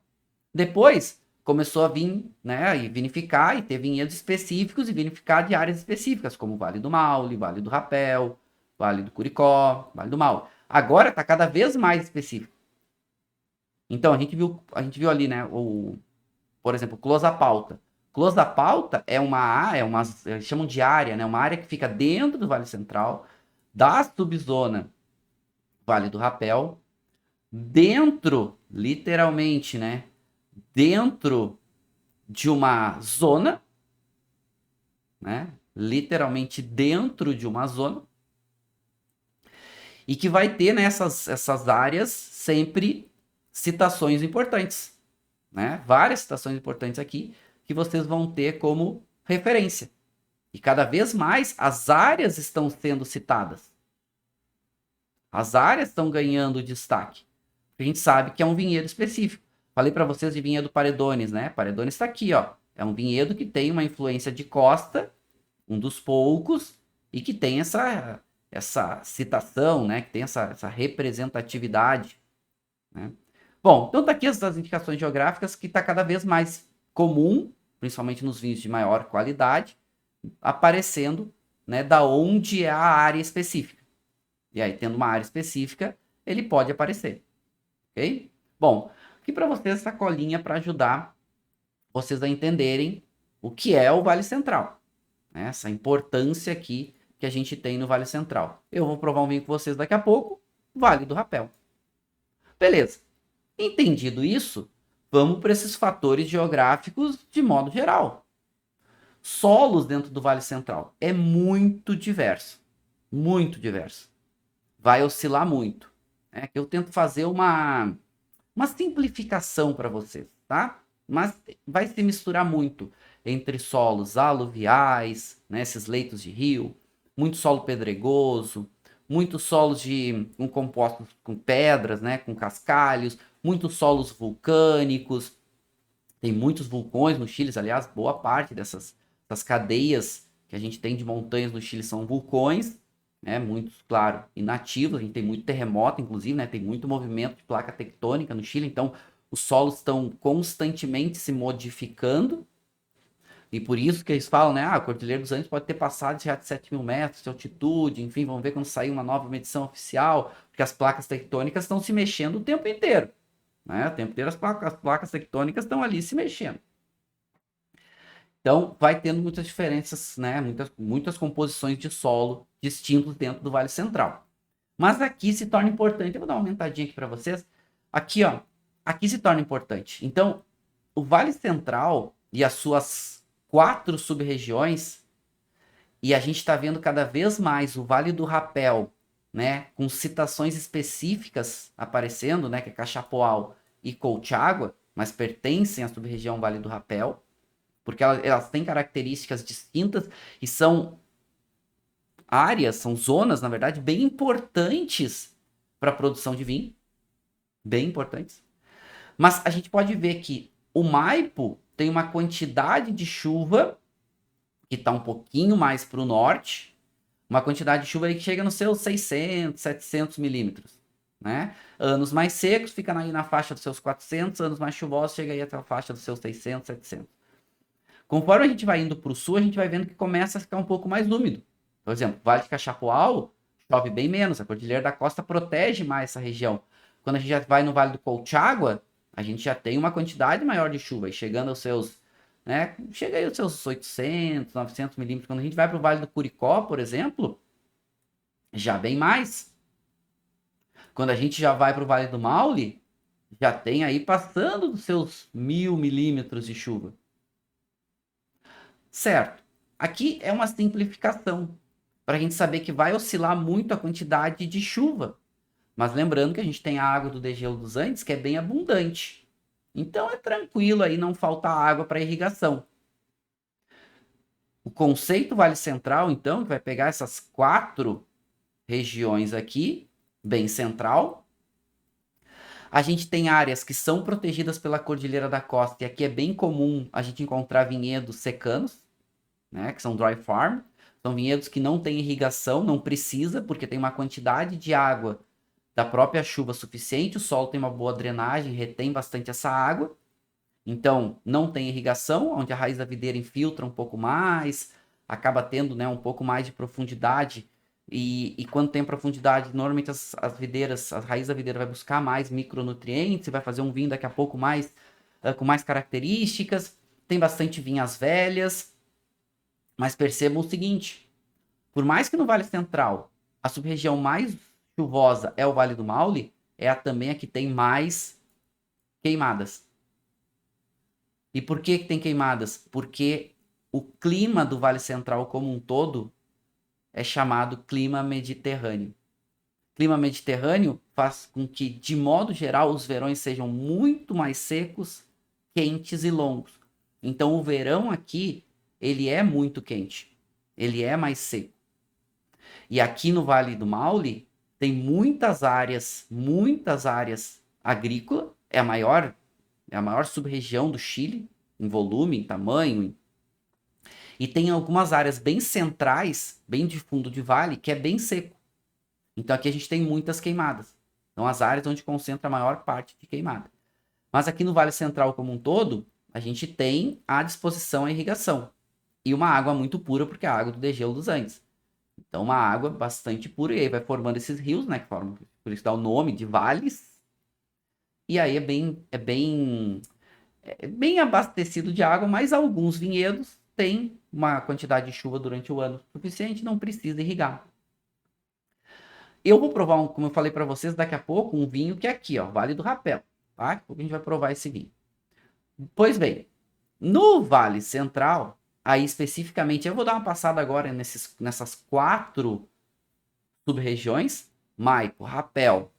Depois, começou a vir, né, e vinificar, e ter vinhedos específicos e vinificar de áreas específicas, como Vale do Maule, Vale do Rapel, Vale do Curicó, Vale do Maule. Agora está cada vez mais específico. Então, a gente viu ali, né, por exemplo, Closa Pauta. Closa Pauta é uma, chamam de área, né, uma área que fica dentro do Vale Central, da subzona Vale do Rapel, dentro, literalmente, né, dentro de uma zona, né, literalmente dentro de uma zona, e que vai ter nessas áreas sempre citações importantes, né, várias citações importantes aqui, que vocês vão ter como referência. E cada vez mais as áreas estão sendo citadas. As áreas estão ganhando destaque. A gente sabe que é um vinhedo específico. Falei para vocês de vinhedo Paredones, né? Paredones está aqui, ó. É um vinhedo que tem uma influência de costa, um dos poucos, e que tem essa citação, né? Que tem essa representatividade, né? Bom, então tá aqui as indicações geográficas que está cada vez mais comum, principalmente nos vinhos de maior qualidade, aparecendo, né, da onde é a área específica. E aí, tendo uma área específica, ele pode aparecer. Ok? Bom, aqui para vocês essa colinha para ajudar vocês a entenderem o que é o Vale Central, né? Essa importância aqui que a gente tem no Vale Central. Eu vou provar um vinho com vocês daqui a pouco, Vale do Rapel. Beleza. Entendido isso, vamos para esses fatores geográficos de modo geral. Solos dentro do Vale Central é muito diverso. Muito diverso. Vai oscilar muito. É que eu tento fazer uma simplificação para vocês, tá? Mas vai se misturar muito entre solos aluviais, né, esses leitos de rio, muito solo pedregoso, muitos solos compostos com pedras, né, com cascalhos, muitos solos vulcânicos. Tem muitos vulcões no Chile, aliás, boa parte dessas cadeias que a gente tem de montanhas no Chile são vulcões, né, muitos, claro, inativos. A gente tem muito terremoto, inclusive, né, tem muito movimento de placa tectônica no Chile, então os solos estão constantemente se modificando, e por isso que eles falam, né, a Cordilheira dos Andes pode ter passado já de 7.000 metros de altitude, enfim, vamos ver quando sair uma nova medição oficial, porque as placas tectônicas estão se mexendo o tempo inteiro, né, o tempo inteiro as placas tectônicas estão ali se mexendo. Então, vai tendo muitas diferenças, né, muitas composições de solo distintos dentro do Vale Central. Mas aqui se torna importante, eu vou dar uma aumentadinha aqui para vocês, aqui, ó, aqui se torna importante. Então, o Vale Central e as suas 4 sub-regiões, e a gente está vendo cada vez mais o Vale do Rapel, né, com citações específicas aparecendo, né, que é Cachapoal e Colchagua, mas pertencem à sub-região Vale do Rapel, porque elas têm características distintas e são áreas, são zonas, na verdade, bem importantes para a produção de vinho, bem importantes. Mas a gente pode ver que o Maipo tem uma quantidade de chuva que está um pouquinho mais para o norte, uma quantidade de chuva aí que chega nos seus 600, 700 milímetros, né? Anos mais secos fica aí na faixa dos seus 400, anos mais chuvosos chega aí até a faixa dos seus 600, 700. Conforme a gente vai indo para o sul, a gente vai vendo que começa a ficar um pouco mais úmido. Por exemplo, Vale de Cachapoal chove bem menos, a Cordilheira da Costa protege mais essa região. Quando a gente já vai no Vale do Colchagua, a gente já tem uma quantidade maior de chuva, chegando aos seus, né, chega aí aos seus 800, 900 milímetros. Quando a gente vai para o Vale do Curicó, por exemplo, já bem mais. Quando a gente já vai para o Vale do Maule, já tem aí passando dos seus 1000 milímetros de chuva. Certo. Aqui é uma simplificação, para a gente saber que vai oscilar muito a quantidade de chuva. Mas lembrando que a gente tem a água do degelo dos Andes, que é bem abundante. Então é tranquilo aí, não falta água para irrigação. O conceito Vale Central, então, que vai pegar essas 4 regiões aqui, bem central. A gente tem áreas que são protegidas pela Cordilheira da Costa, e aqui é bem comum a gente encontrar vinhedos secanos, né, que são dry farm. São vinhedos que não têm irrigação, não precisa, porque tem uma quantidade de água da própria chuva suficiente, o solo tem uma boa drenagem, retém bastante essa água. Então, não tem irrigação, onde a raiz da videira infiltra um pouco mais, acaba tendo, né, um pouco mais de profundidade. E quando tem profundidade, normalmente as videiras, a raiz da videira vai buscar mais micronutrientes, vai fazer um vinho daqui a pouco mais com mais características. Tem bastante vinhas velhas. Mas percebam o seguinte, por mais que no Vale Central a sub-região mais chuvosa é o Vale do Maule, é também a que tem mais queimadas. E por que tem queimadas? Porque o clima do Vale Central como um todo é chamado clima mediterrâneo. Clima mediterrâneo faz com que, de modo geral, os verões sejam muito mais secos, quentes e longos. Então o verão aqui ele é muito quente, ele é mais seco. E aqui no Vale do Maule tem muitas áreas agrícolas, é a maior sub-região do Chile, em volume, em tamanho. E tem algumas áreas bem centrais, bem de fundo de vale, que é bem seco. Então aqui a gente tem muitas queimadas. São as áreas onde concentra a maior parte de queimada. Mas aqui no Vale Central como um todo, a gente tem à disposição a irrigação. E uma água muito pura, porque é a água do degelo dos Andes. Então, uma água bastante pura, e aí vai formando esses rios, né? Que formam, por isso dá o nome de vales. E aí é bem abastecido de água, mas alguns vinhedos têm uma quantidade de chuva durante o ano suficiente, não precisa irrigar. Eu vou provar, como eu falei para vocês, daqui a pouco, um vinho que é aqui, ó, Vale do Rapel. Tá? Daqui a pouco a gente vai provar esse vinho. Pois bem, no Vale Central, aí especificamente, eu vou dar uma passada agora nessas 4 sub-regiões, Maipo, Rapel,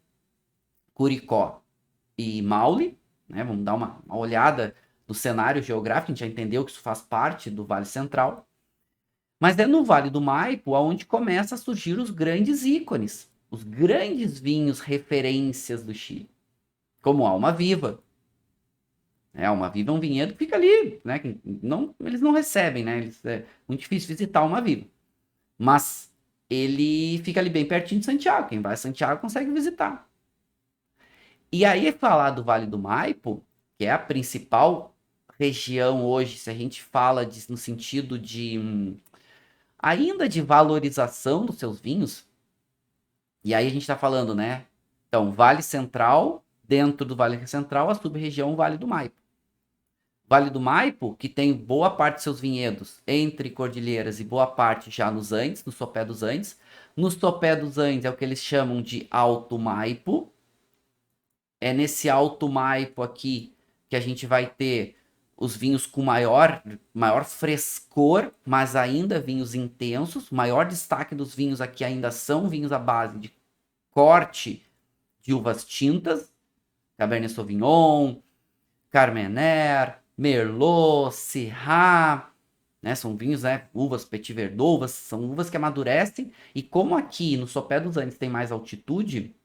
Curicó e Maule, né? Vamos dar uma olhada no cenário geográfico, a gente já entendeu que isso faz parte do Vale Central. Mas é no Vale do Maipo onde começa a surgir os grandes ícones, os grandes vinhos referências do Chile, como Alma Viva. Alma Viva é um vinhedo que fica ali, né? Eles não recebem, né? É muito difícil visitar Alma Viva. Mas ele fica ali bem pertinho de Santiago. Quem vai a Santiago consegue visitar. E aí falar do Vale do Maipo, que é a principal região hoje, se a gente fala no sentido de ainda de valorização dos seus vinhos. E aí a gente está falando, né? Então, Vale Central, dentro do Vale Central, a sub-região Vale do Maipo. Vale do Maipo, que tem boa parte de seus vinhedos entre cordilheiras e boa parte já nos Andes, no sopé dos Andes. No sopé dos Andes é o que eles chamam de Alto Maipo. É nesse Alto Maipo aqui que a gente vai ter os vinhos com maior frescor, mas ainda vinhos intensos. O maior destaque dos vinhos aqui ainda são vinhos à base de corte de uvas tintas, Cabernet Sauvignon, Carmener, Merlot, Syrah, né? São vinhos, né? Uvas Petit Verdot, são uvas que amadurecem. E como aqui no sopé dos Andes tem mais altitude,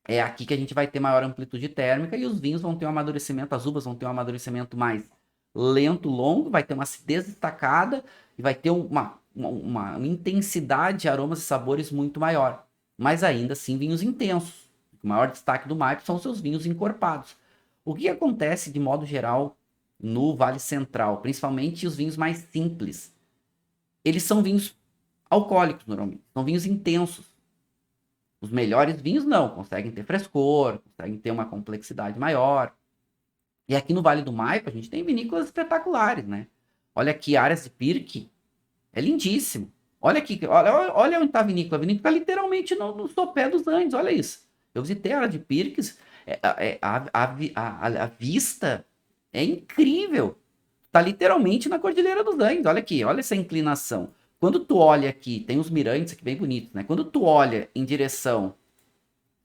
é aqui que a gente vai ter maior amplitude térmica e os vinhos vão ter um amadurecimento, as uvas vão ter um amadurecimento mais lento, longo, vai ter uma acidez destacada e vai ter uma intensidade de aromas e sabores muito maior. Mas ainda assim, vinhos intensos. O maior destaque do Maipo são seus vinhos encorpados. O que acontece, de modo geral, no Vale Central, principalmente os vinhos mais simples? Eles são vinhos alcoólicos, normalmente. São vinhos intensos. Os melhores vinhos não, conseguem ter frescor, conseguem ter uma complexidade maior. E aqui no Vale do Maipo, a gente tem vinícolas espetaculares, né? Olha aqui, Áreas de Pirque, é lindíssimo. Olha aqui, olha onde está a vinícola. A vinícola está literalmente no sopé dos Andes, olha isso. Eu visitei a área de Pirques, a vista é incrível. Está literalmente na Cordilheira dos Andes, olha aqui, olha essa inclinação. Quando tu olha aqui, tem os mirantes aqui bem bonitos, né? Quando tu olha em direção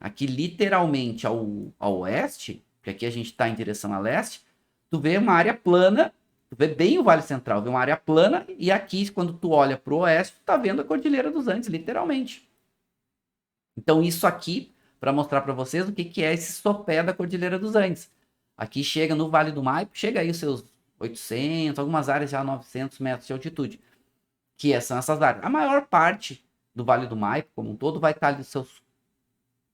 aqui literalmente ao oeste, porque aqui a gente está em direção a leste, tu vê uma área plana, tu vê bem o Vale Central, vê uma área plana, e aqui, quando tu olha para o oeste, tu tá vendo a Cordilheira dos Andes, literalmente. Então, isso aqui, para mostrar para vocês o que é esse sopé da Cordilheira dos Andes. Aqui chega no Vale do Maipo, chega aí os seus 800, algumas áreas já 900 metros de altitude, que são essas áreas. A maior parte do Vale do Maipo, como um todo, vai estar ali dos seus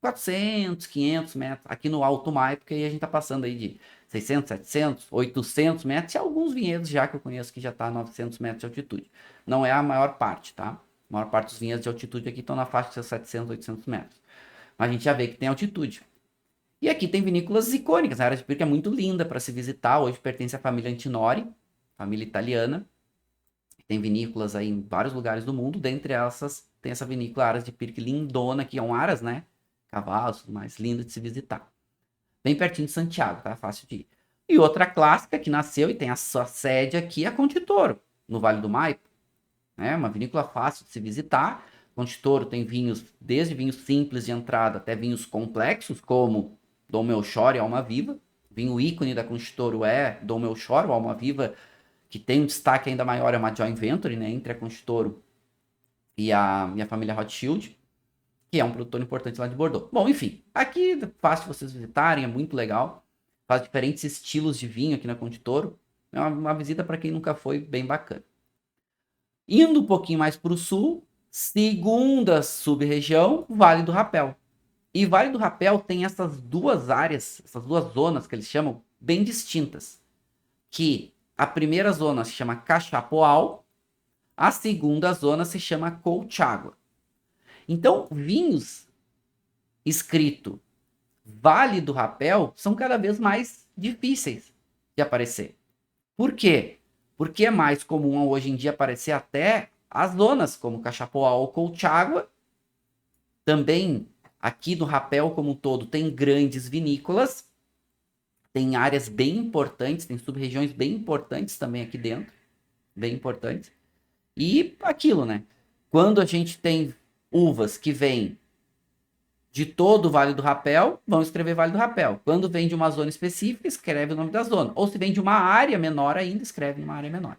400, 500 metros, aqui no Alto Maipo, porque aí a gente tá passando aí de 600, 700, 800 metros, e alguns vinhedos já que eu conheço que já tá a 900 metros de altitude. Não é a maior parte, tá? A maior parte dos vinhedos de altitude aqui estão na faixa de seus 700, 800 metros. Mas a gente já vê que tem altitude. E aqui tem vinícolas icônicas, a área de Pirque é muito linda para se visitar, hoje pertence à família Antinori, família italiana. Tem vinícolas aí em vários lugares do mundo, dentre essas tem essa vinícola Aras de Pirque lindona, que é um Aras, né? Cavalos, tudo mais, lindo de se visitar. Bem pertinho de Santiago, tá? Fácil de ir. E outra clássica que nasceu e tem a sua sede aqui é a Conde Toro, no Vale do Maipo. É uma vinícola fácil de se visitar. Conde Toro tem vinhos, desde vinhos simples de entrada até vinhos complexos, como Dom Melchor e Alma Viva. Vinho ícone da Conde Toro é Dom Melchor, o Alma Viva, que tem um destaque ainda maior, é uma joint venture, né, entre a Conde Toro e a família Rothschild, que é um produtor importante lá de Bordeaux. Bom, enfim, aqui é fácil vocês visitarem, é muito legal. Faz diferentes estilos de vinho aqui na Conde Toro. É uma visita para quem nunca foi, bem bacana. Indo um pouquinho mais para o sul, segunda sub-região, Vale do Rapel. E Vale do Rapel tem essas duas áreas, essas duas zonas que eles chamam, bem distintas. Que a primeira zona se chama Cachapoal, a segunda zona se chama Colchagua. Então, vinhos escrito Vale do Rapel são cada vez mais difíceis de aparecer. Por quê? Porque é mais comum hoje em dia aparecer até as zonas como Cachapoal ou Colchagua. Também aqui do Rapel como um todo tem grandes vinícolas, tem áreas bem importantes, tem sub-regiões bem importantes também aqui dentro, bem importantes. E aquilo, né? Quando a gente tem uvas que vêm de todo o Vale do Rapel, vão escrever Vale do Rapel. Quando vem de uma zona específica, escreve o nome da zona. Ou se vem de uma área menor ainda, escreve uma área menor.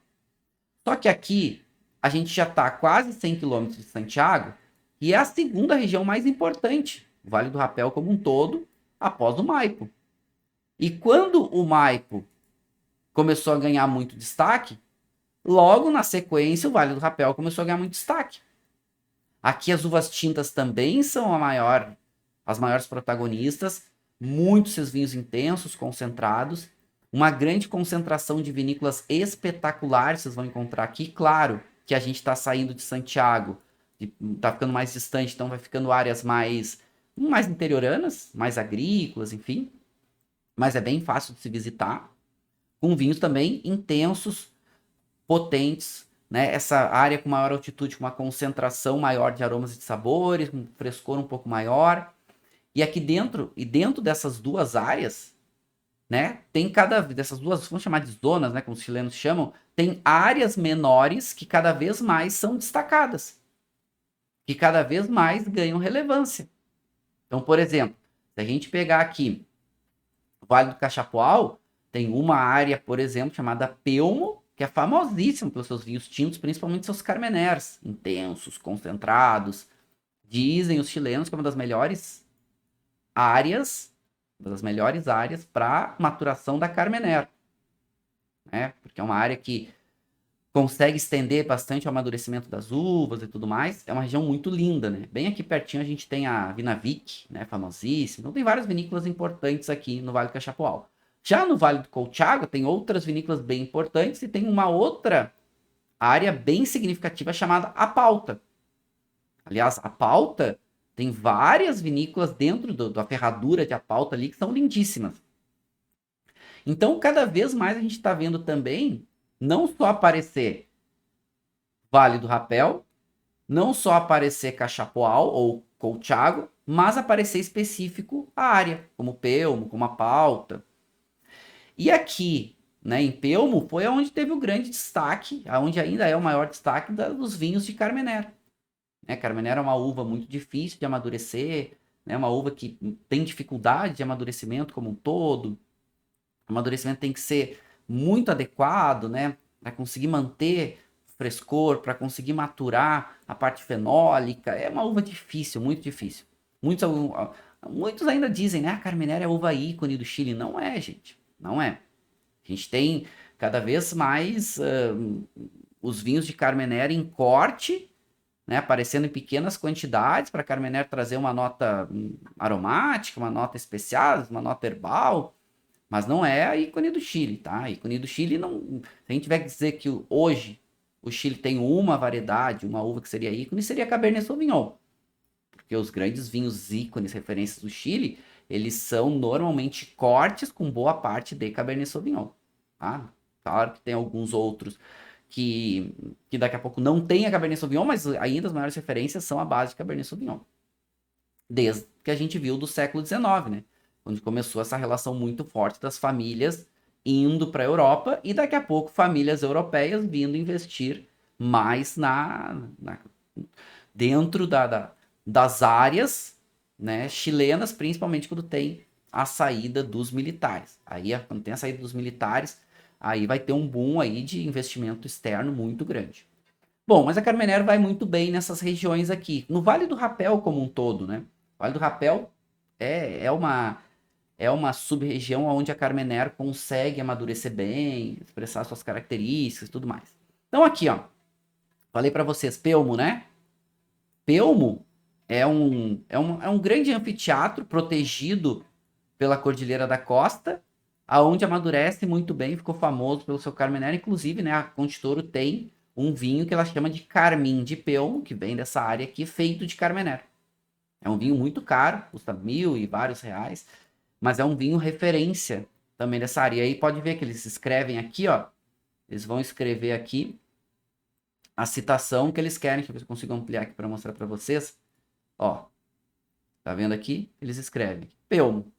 Só que aqui, a gente já está a quase 100 quilômetros de Santiago, e é a segunda região mais importante, o Vale do Rapel como um todo, após o Maipo. E quando o Maipo começou a ganhar muito destaque, logo na sequência, o Vale do Rapel começou a ganhar muito destaque. Aqui as uvas tintas também são as maiores protagonistas, muitos seus vinhos intensos, concentrados, uma grande concentração de vinícolas espetaculares, vocês vão encontrar aqui. Claro que a gente está saindo de Santiago, está ficando mais distante, então vai ficando áreas mais interioranas, mais agrícolas, enfim. Mas é bem fácil de se visitar, com vinhos também intensos, potentes, né? Essa área com maior altitude, com uma concentração maior de aromas e de sabores, um frescor um pouco maior. E aqui dentro dessas duas áreas, né, tem dessas duas, vamos chamar de zonas, né, como os chilenos chamam, tem áreas menores que cada vez mais são destacadas, que cada vez mais ganham relevância. Então, por exemplo, se a gente pegar aqui o Vale do Cachapoal, tem uma área, por exemplo, chamada Pelmo, que é famosíssimo pelos seus vinhos tintos, principalmente seus carmeners, intensos, concentrados. Dizem os chilenos que é uma das melhores áreas para maturação da Carmener. né? Porque é uma área que consegue estender bastante o amadurecimento das uvas e tudo mais. É uma região muito linda, né? Bem aqui pertinho a gente tem a Vinavik, né? Famosíssima. Então tem várias vinícolas importantes aqui no Vale do Cachapoal. Já no Vale do Colchagua tem outras vinícolas bem importantes e tem uma outra área bem significativa chamada A Pauta. Aliás, A Pauta tem várias vinícolas dentro da ferradura de A Pauta ali que são lindíssimas. Então, cada vez mais a gente está vendo também não só aparecer Vale do Rapel, não só aparecer Cachapoal ou Colchagua, mas aparecer específico a área, como Pelmo, como A Pauta. E aqui, né, em Pelmo, foi onde teve o grande destaque, onde ainda é o maior destaque dos vinhos de Carmenère. Né, Carmenère é uma uva muito difícil de amadurecer, né, uma uva que tem dificuldade de amadurecimento como um todo. O amadurecimento tem que ser muito adequado, né, para conseguir manter frescor, para conseguir maturar a parte fenólica. É uma uva difícil, muito difícil. Muitos, muitos ainda dizem, né, a Carmenère é a uva ícone do Chile. Não é, gente. Não é. A gente tem cada vez mais os vinhos de Carmenère em corte, né, aparecendo em pequenas quantidades para a Carmenère trazer uma nota aromática, uma nota especial, uma nota herbal. Mas não é a ícone do Chile, tá? A ícone do Chile não. Se a gente tiver que dizer que hoje o Chile tem uma variedade, uma uva que seria ícone, seria a Cabernet Sauvignon. Porque os grandes vinhos ícones, referências do Chile, eles são normalmente cortes com boa parte de Cabernet Sauvignon, tá? Claro que tem alguns outros que daqui a pouco não tem a Cabernet Sauvignon, mas ainda as maiores referências são a base de Cabernet Sauvignon. Desde que a gente viu do século XIX, né? Onde começou essa relação muito forte das famílias indo para a Europa e daqui a pouco famílias europeias vindo investir mais dentro das áreas, né, chilenas, principalmente quando tem a saída dos militares. Aí, quando tem a saída dos militares, aí vai ter um boom aí de investimento externo muito grande. Bom, mas a Carmenère vai muito bem nessas regiões aqui. No Vale do Rapel como um todo, né? O Vale do Rapel é uma sub-região onde a Carmenère consegue amadurecer bem, expressar suas características e tudo mais. Então aqui, ó, falei para vocês, Pelmo, né? Pelmo é um grande anfiteatro protegido pela Cordilheira da Costa, aonde amadurece muito bem, ficou famoso pelo seu Carmenère. Inclusive, né, a Conte Toro tem um vinho que ela chama de Carmim de Pelmo, que vem dessa área aqui, feito de Carmenère. É um vinho muito caro, custa 1.000 e vários reais, mas é um vinho referência também dessa área. E aí pode ver que eles escrevem aqui, ó, eles vão escrever aqui a citação que eles querem. Deixa eu ver se eu consigo ampliar aqui para mostrar para vocês. Ó, tá vendo aqui? Eles escrevem Pelmo.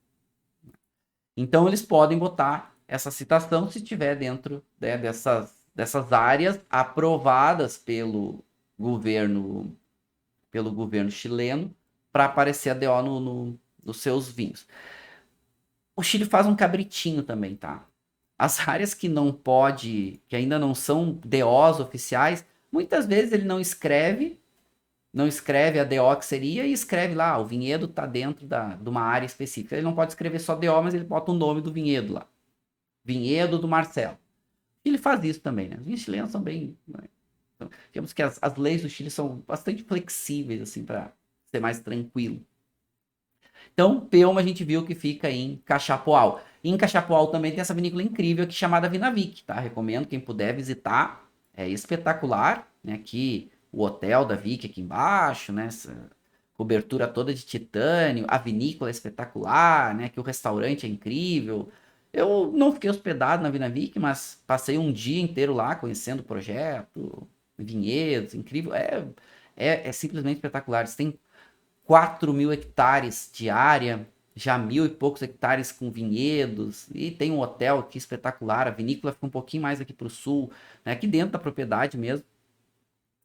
Então eles podem botar essa citação se estiver dentro, né, dessas áreas aprovadas governo, pelo governo chileno para aparecer a DO nos seus vinhos. O Chile faz um cabritinho também, tá? As áreas que não pode, que ainda não são DOs oficiais, muitas vezes ele não escreve a DO que seria e escreve lá, o vinhedo está dentro de uma área específica. Ele não pode escrever só DO, mas ele bota o nome do vinhedo lá. Vinhedo do Marcelo. Ele faz isso também, né? Os vinhos chilenos são bem, né? Então, digamos que as leis do Chile são bastante flexíveis, assim, para ser mais tranquilo. Então, Pelmo a gente viu que fica em Cachapoal. Em Cachapoal também tem essa vinícola incrível aqui chamada Vinavik, tá? Recomendo quem puder visitar. É espetacular, né? Aqui o hotel da Vic aqui embaixo, né? Essa cobertura toda de titânio. A vinícola é espetacular, né? Que o restaurante é incrível. Eu não fiquei hospedado na Vinavik, mas passei um dia inteiro lá conhecendo o projeto, vinhedos, incrível. É simplesmente espetacular. Eles têm 4.000 hectares de área, já 1.000 e poucos hectares com vinhedos, e tem um hotel aqui espetacular. A vinícola fica um pouquinho mais aqui para o sul, né, aqui dentro da propriedade mesmo,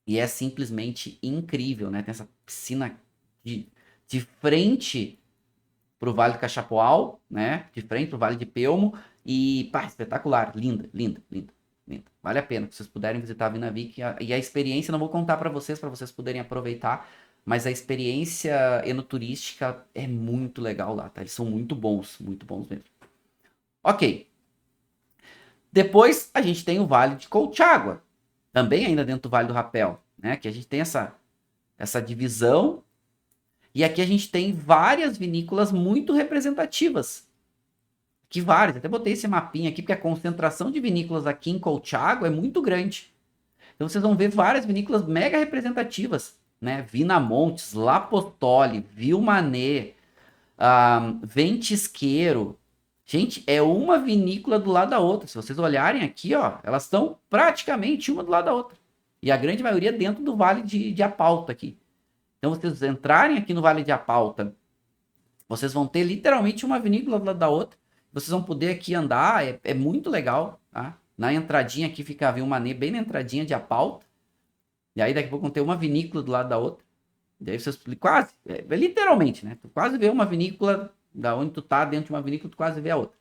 e é simplesmente incrível, né? Tem essa piscina de frente para o Vale do Cachapoal, né? De frente para o Vale de Pelmo, e pá, espetacular, linda, linda, linda. Linda. Vale a pena, se vocês puderem visitar a Vinavik. E a experiência, não vou contar para vocês poderem aproveitar, mas a experiência enoturística é muito legal lá, tá? Eles são muito bons mesmo. Ok. Depois a gente tem o Vale de Colchagua, também ainda dentro do Vale do Rapel, né? Que a gente tem essa divisão. E aqui a gente tem várias vinícolas muito representativas. Que várias. Até botei esse mapinha aqui, porque a concentração de vinícolas aqui em Colchagua é muito grande. Então vocês vão ver várias vinícolas mega representativas, né? Vinamontes, Lapostoli, Vilmanet, Ventisqueiro. Gente, é uma vinícola do lado da outra. Se vocês olharem aqui, ó, elas estão praticamente uma do lado da outra. E a grande maioria dentro do Vale de Apalta aqui. Então, vocês entrarem aqui no Vale de Apalta, vocês vão ter literalmente uma vinícola do lado da outra. Vocês vão poder aqui andar, é muito legal, tá? Na entradinha aqui fica a Vilmanet, bem na entradinha de Apalta. E aí daqui a pouco vão ter uma vinícola do lado da outra. E aí vocês quase, literalmente, né? Tu quase vê uma vinícola, da onde tu tá dentro de uma vinícola, tu quase vê a outra.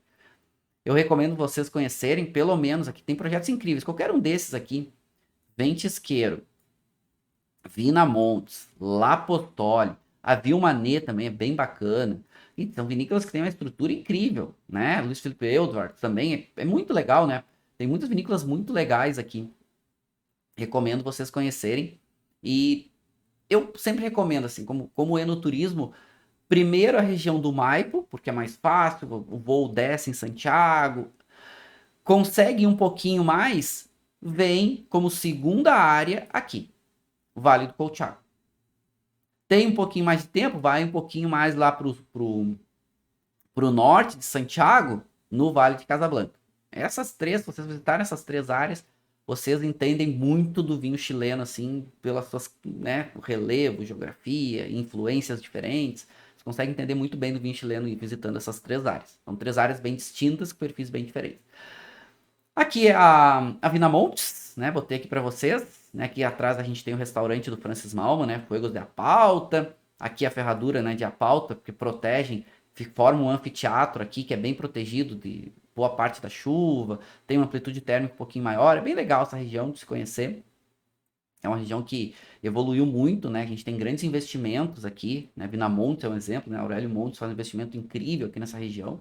Eu recomendo vocês conhecerem, pelo menos, aqui tem projetos incríveis. Qualquer um desses aqui, Ventisqueiro, Vinamontes, Lapostoli, a Vilmanet também é bem bacana. E são vinícolas que têm uma estrutura incrível, né? Luiz Felipe Eudward também é muito legal, né? Tem muitas vinícolas muito legais aqui. Recomendo vocês conhecerem. E eu sempre recomendo, assim, como enoturismo, primeiro a região do Maipo, porque é mais fácil, o voo desce em Santiago. Consegue um pouquinho mais, vem como segunda área aqui, o Vale do Colchagua. Tem um pouquinho mais de tempo, vai um pouquinho mais lá pro norte de Santiago, no Vale de Casablanca. Essas três, se vocês visitarem essas três áreas, vocês entendem muito do vinho chileno, assim, pelas suas, né, o relevo, geografia, influências diferentes. Vocês conseguem entender muito bem do vinho chileno visitando essas três áreas. São três áreas bem distintas, com perfis bem diferentes. Aqui é a Vinamontes, né? Botei aqui para vocês. Né? Aqui atrás a gente tem o restaurante do Francis Malman, né? Fuegos de Apalta. Aqui a ferradura, né, de Apalta, porque protegem, forma um anfiteatro aqui que é bem protegido de boa parte da chuva. Tem uma amplitude térmica um pouquinho maior. É bem legal essa região de se conhecer. É uma região que evoluiu muito, né? A gente tem grandes investimentos aqui, né? Vinamontes é um exemplo, né? Aurélio Montes faz um investimento incrível aqui nessa região.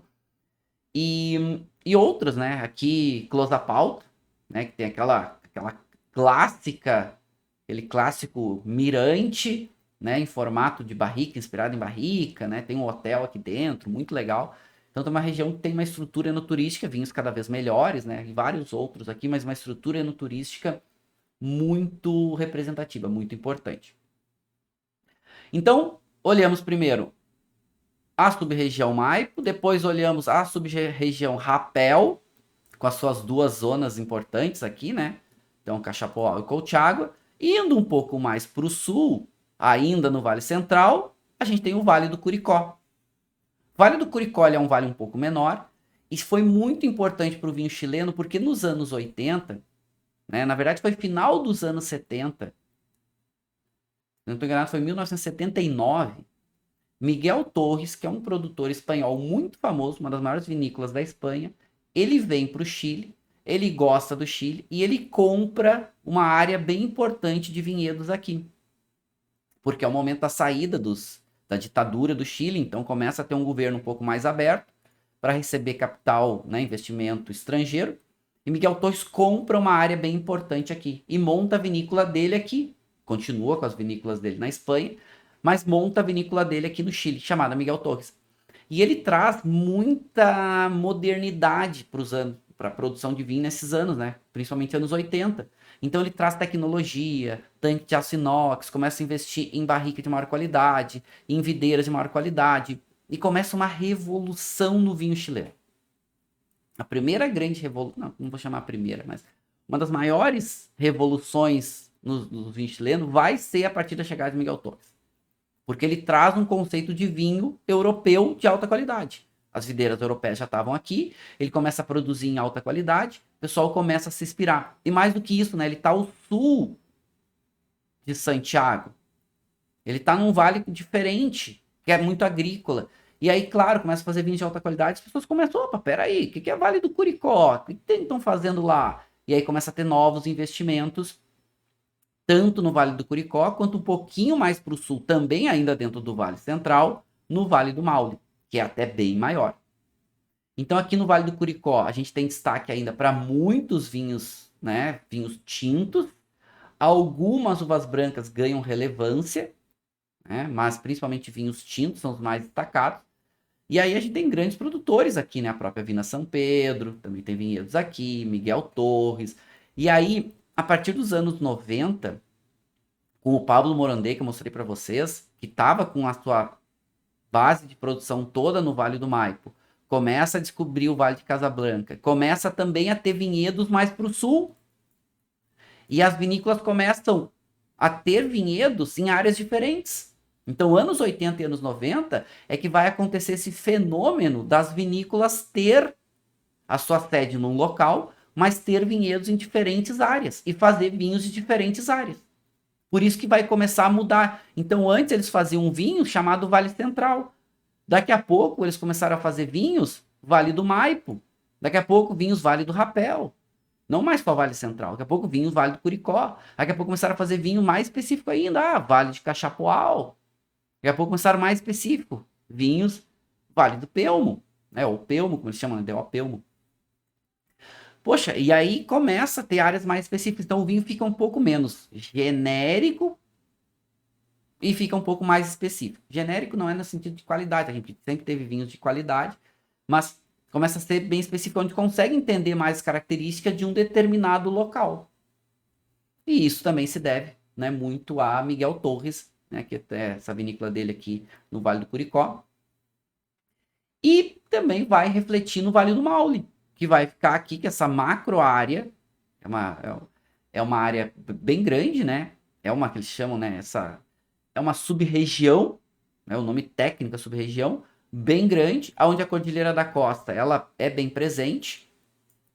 E outras, né? Aqui, Close Up Alto, né? Que tem aquela clássica, aquele clássico mirante, né? Em formato de barrica, inspirado em barrica, né? Tem um hotel aqui dentro, muito legal. Então, é uma região que tem uma estrutura enoturística, vinhos cada vez melhores, né? E vários outros aqui, mas uma estrutura enoturística muito representativa, muito importante. Então, olhamos primeiro a sub-região Maipo, depois olhamos a sub-região Rapel, com as suas duas zonas importantes aqui, né? Então, Cachapoal e Colchagua. Indo um pouco mais para o sul, ainda no Vale Central, a gente tem o Vale do Curicó. O Vale do Curicó é um vale um pouco menor, e foi muito importante para o vinho chileno, porque nos anos 80, né, na verdade foi final dos anos 70, se não estou enganado, foi 1979, Miguel Torres, que é um produtor espanhol muito famoso, uma das maiores vinícolas da Espanha, ele vem para o Chile, ele gosta do Chile e ele compra uma área bem importante de vinhedos aqui. Porque é o momento da saída da ditadura do Chile, então começa a ter um governo um pouco mais aberto para receber capital, né, investimento estrangeiro. E Miguel Torres compra uma área bem importante aqui e monta a vinícola dele aqui. Continua com as vinícolas dele na Espanha, mas monta a vinícola dele aqui no Chile, chamada Miguel Torres. E ele traz muita modernidade para a produção de vinho nesses anos, né? Principalmente anos 80. Então ele traz tecnologia, tanque de aço inox, começa a investir em barrica de maior qualidade, em videiras de maior qualidade, e começa uma revolução no vinho chileno. A primeira grande revolução, não vou chamar a primeira, mas uma das maiores revoluções no vinho chileno vai ser a partir da chegada de Miguel Torres. Porque ele traz um conceito de vinho europeu de alta qualidade. As videiras europeias já estavam aqui, ele começa a produzir em alta qualidade, o pessoal começa a se inspirar. E mais do que isso, né? Ele está ao sul de Santiago. Ele está num vale diferente, que é muito agrícola. E aí, claro, começa a fazer vinhos de alta qualidade, as pessoas começam, opa, peraí, o que é Vale do Curicó? O que estão fazendo lá? E aí começa a ter novos investimentos, tanto no Vale do Curicó, quanto um pouquinho mais para o sul, também ainda dentro do Vale Central, no Vale do Maule, que é até bem maior. Então aqui no Vale do Curicó, a gente tem destaque ainda para muitos vinhos, né, vinhos tintos. Algumas uvas brancas ganham relevância, né, mas principalmente vinhos tintos são os mais destacados. E aí a gente tem grandes produtores aqui, né? A própria Vina São Pedro, também tem vinhedos aqui, Miguel Torres. E aí, a partir dos anos 90, com o Pablo Morandé, que eu mostrei para vocês, que estava com a sua base de produção toda no Vale do Maipo, começa a descobrir o Vale de Casablanca, começa também a ter vinhedos mais para o sul. E as vinícolas começam a ter vinhedos em áreas diferentes. Então, anos 80 e anos 90 é que vai acontecer esse fenômeno das vinícolas ter a sua sede num local, mas ter vinhedos em diferentes áreas e fazer vinhos de diferentes áreas. Por isso que vai começar a mudar. Então, antes eles faziam um vinho chamado Vale Central. Daqui a pouco eles começaram a fazer vinhos Vale do Maipo. Daqui a pouco vinhos Vale do Rapel. Não mais só Vale Central. Daqui a pouco vinho Vale do Curicó. Daqui a pouco começaram a fazer vinho mais específico ainda. Ah, Vale de Cachapoal. Daqui a pouco começaram mais específico. Vinhos Vale do Pelmo. Né? Ou Pelmo, como eles chamam, né? Deu Pelmo. Poxa, e aí começa a ter áreas mais específicas. Então o vinho fica um pouco menos genérico e fica um pouco mais específico. Genérico não é no sentido de qualidade. A gente sempre teve vinhos de qualidade, mas começa a ser bem específico, onde consegue entender mais as características de um determinado local. E isso também se deve, né, muito a Miguel Torres, né, que é essa vinícola dele aqui no Vale do Curicó. E também vai refletir no Vale do Maule, que vai ficar aqui, que essa macro área, é uma área bem grande, né? É uma que eles chamam, né? É uma sub-região, né? O nome técnico é sub-região, bem grande, onde a Cordilheira da Costa ela é bem presente.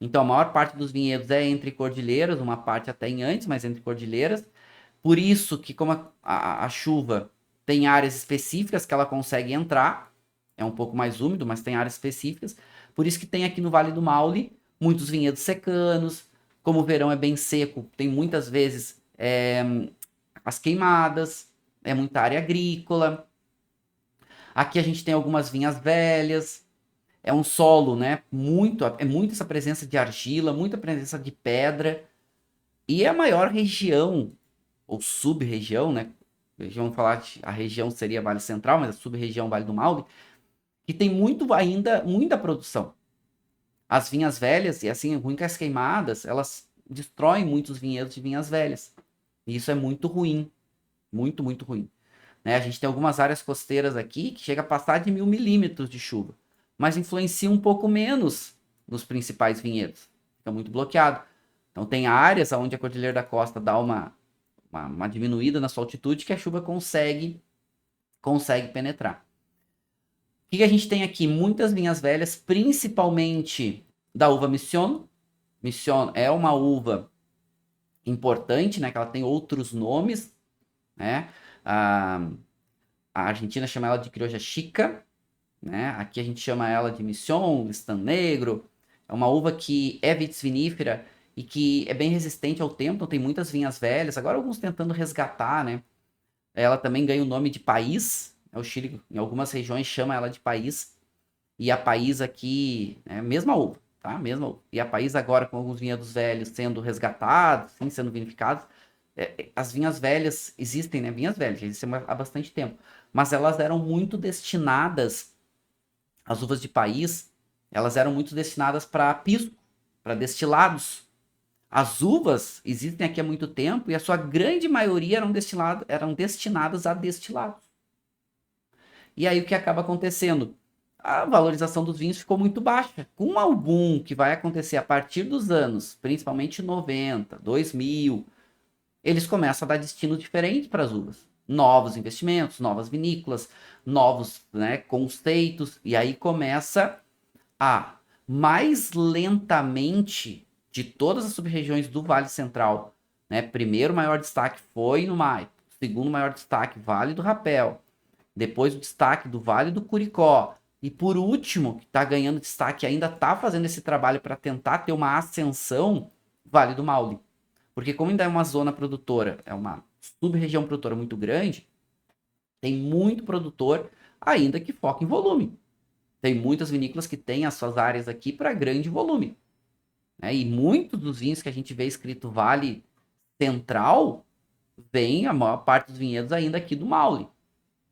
Então a maior parte dos vinhedos é entre cordilheiras, uma parte até em Andes, mas entre cordilheiras. Por isso que como a chuva tem áreas específicas que ela consegue entrar, é um pouco mais úmido, mas tem áreas específicas. Por isso que tem aqui no Vale do Maule muitos vinhedos secanos. Como o verão é bem seco, tem muitas vezes as queimadas, é muita área agrícola. Aqui a gente tem algumas vinhas velhas. É um solo, né? É muito essa presença de argila, muita presença de pedra. E é a maior região, ou sub-região, né? Vamos falar que a região seria Vale Central, mas a sub-região Vale do Maule, que tem muito ainda, muita produção. As vinhas velhas, e assim, ruim que as queimadas, elas destroem muitos vinhedos de vinhas velhas. E isso é muito ruim. Muito, muito ruim. Né? A gente tem algumas áreas costeiras aqui que chega a passar de 1.000 milímetros de chuva, mas influencia um pouco menos nos principais vinhedos. Fica muito bloqueado. Então tem áreas onde a Cordilheira da Costa dá uma diminuída na sua altitude que a chuva consegue penetrar. O que a gente tem aqui? Muitas vinhas velhas, principalmente da uva Mission. Mission é uma uva importante, né? Que ela tem outros nomes, né? A Argentina chama ela de criolla chica, né? Aqui a gente chama ela de Mission, Listan Negro. É uma uva que é vitis vinífera e que é bem resistente ao tempo, então tem muitas vinhas velhas. Agora alguns tentando resgatar, né? Ela também ganha o nome de país. O Chile, em algumas regiões, chama ela de país. E a país aqui é a mesma uva, tá? Mesma uva. E a país agora, com alguns vinhedos velhos sendo resgatados, sim, sendo vinificados. As vinhas velhas existem, né? Vinhas velhas, já existem há bastante tempo. Mas elas eram muito destinadas, as uvas de país, elas eram muito destinadas para pisco, para destilados. As uvas existem aqui há muito tempo e a sua grande maioria eram destinadas a destilados. E aí o que acaba acontecendo? A valorização dos vinhos ficou muito baixa. Com o boom que vai acontecer a partir dos anos, principalmente 90, 2000, eles começam a dar destino diferente para as uvas. Novos investimentos, novas vinícolas, novos, né, conceitos. E aí começa a, mais lentamente, de todas as sub-regiões do Vale Central, né, primeiro maior destaque foi no Maipo, segundo maior destaque, Vale do Rapel, depois o destaque do Vale do Curicó, e por último, que está ganhando destaque, ainda está fazendo esse trabalho para tentar ter uma ascensão, Vale do Maule. Porque como ainda é uma zona produtora, é uma sub-região produtora muito grande, tem muito produtor ainda que foca em volume. Tem muitas vinícolas que têm as suas áreas aqui para grande volume, né? E muitos dos vinhos que a gente vê escrito Vale Central, vem a maior parte dos vinhedos ainda aqui do Maule.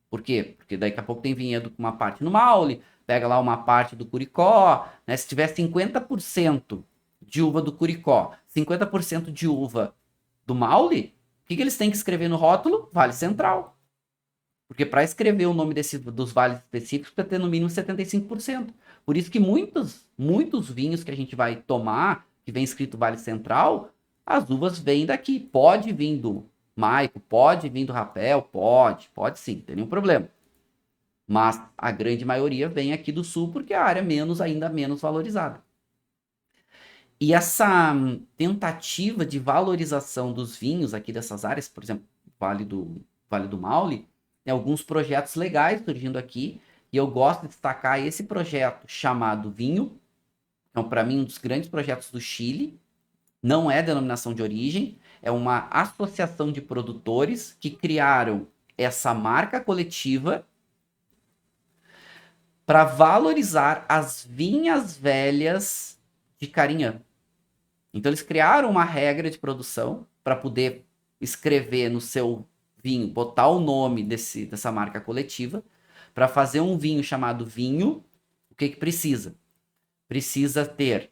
Por quê? Porque daqui a pouco tem vinhedo com uma parte no Maule, pega lá uma parte do Curicó, né? Se tiver 50% de uva do Curicó, 50% de uva do Maule, o que eles têm que escrever no rótulo? Vale Central. Porque para escrever o nome dos vales específicos, precisa ter no mínimo 75%. Por isso que muitos vinhos que a gente vai tomar, que vem escrito Vale Central, as uvas vêm daqui. Pode vir do Maico, pode vir do Rapel, pode sim, não tem nenhum problema. Mas a grande maioria vem aqui do sul, porque é a área ainda menos valorizada. E essa tentativa de valorização dos vinhos aqui dessas áreas, por exemplo, Vale do Maule, tem alguns projetos legais surgindo aqui, e eu gosto de destacar esse projeto chamado Vinho. Então, para mim, um dos grandes projetos do Chile. Não é denominação de origem, é uma associação de produtores que criaram essa marca coletiva para valorizar as vinhas velhas de Carinhã. Então, eles criaram uma regra de produção para poder escrever no seu vinho, botar o nome dessa marca coletiva, para fazer um vinho chamado vinho. O que precisa? Precisa ter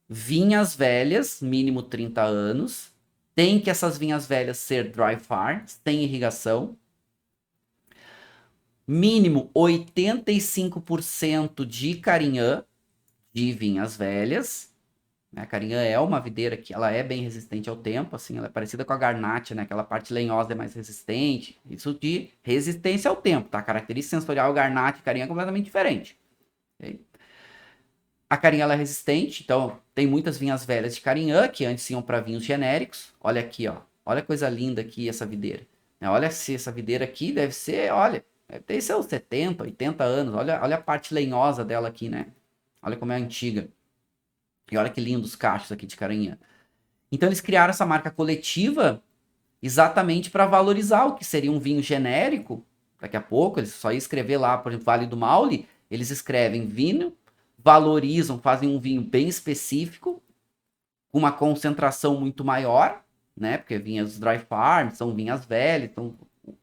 vinhas velhas, mínimo 30 anos. Tem que essas vinhas velhas ser dry farms, tem irrigação. Mínimo 85% de Carinhã, de vinhas velhas. A Carinhã é uma videira que ela é bem resistente ao tempo, assim, ela é parecida com a Garnacha, né? Aquela parte lenhosa é mais resistente. Isso de resistência ao tempo, tá? A característica sensorial Garnacha e Carinhã é completamente diferente. Okay? A Carinhã ela é resistente, então tem muitas vinhas velhas de Carinhã que antes iam para vinhos genéricos. Olha aqui, ó. Olha que coisa linda aqui essa videira. Olha se essa videira aqui deve ser, olha, deve ter seus 70, 80 anos. Olha a parte lenhosa dela aqui, né? Olha como é antiga. E olha que lindos os cachos aqui de Carinhã. Então eles criaram essa marca coletiva exatamente para valorizar o que seria um vinho genérico. Daqui a pouco eles só iam escrever lá, por exemplo, Vale do Maule, eles escrevem vinho, valorizam, fazem um vinho bem específico, com uma concentração muito maior, né? Porque vinhas dry farm, são vinhas velhas, então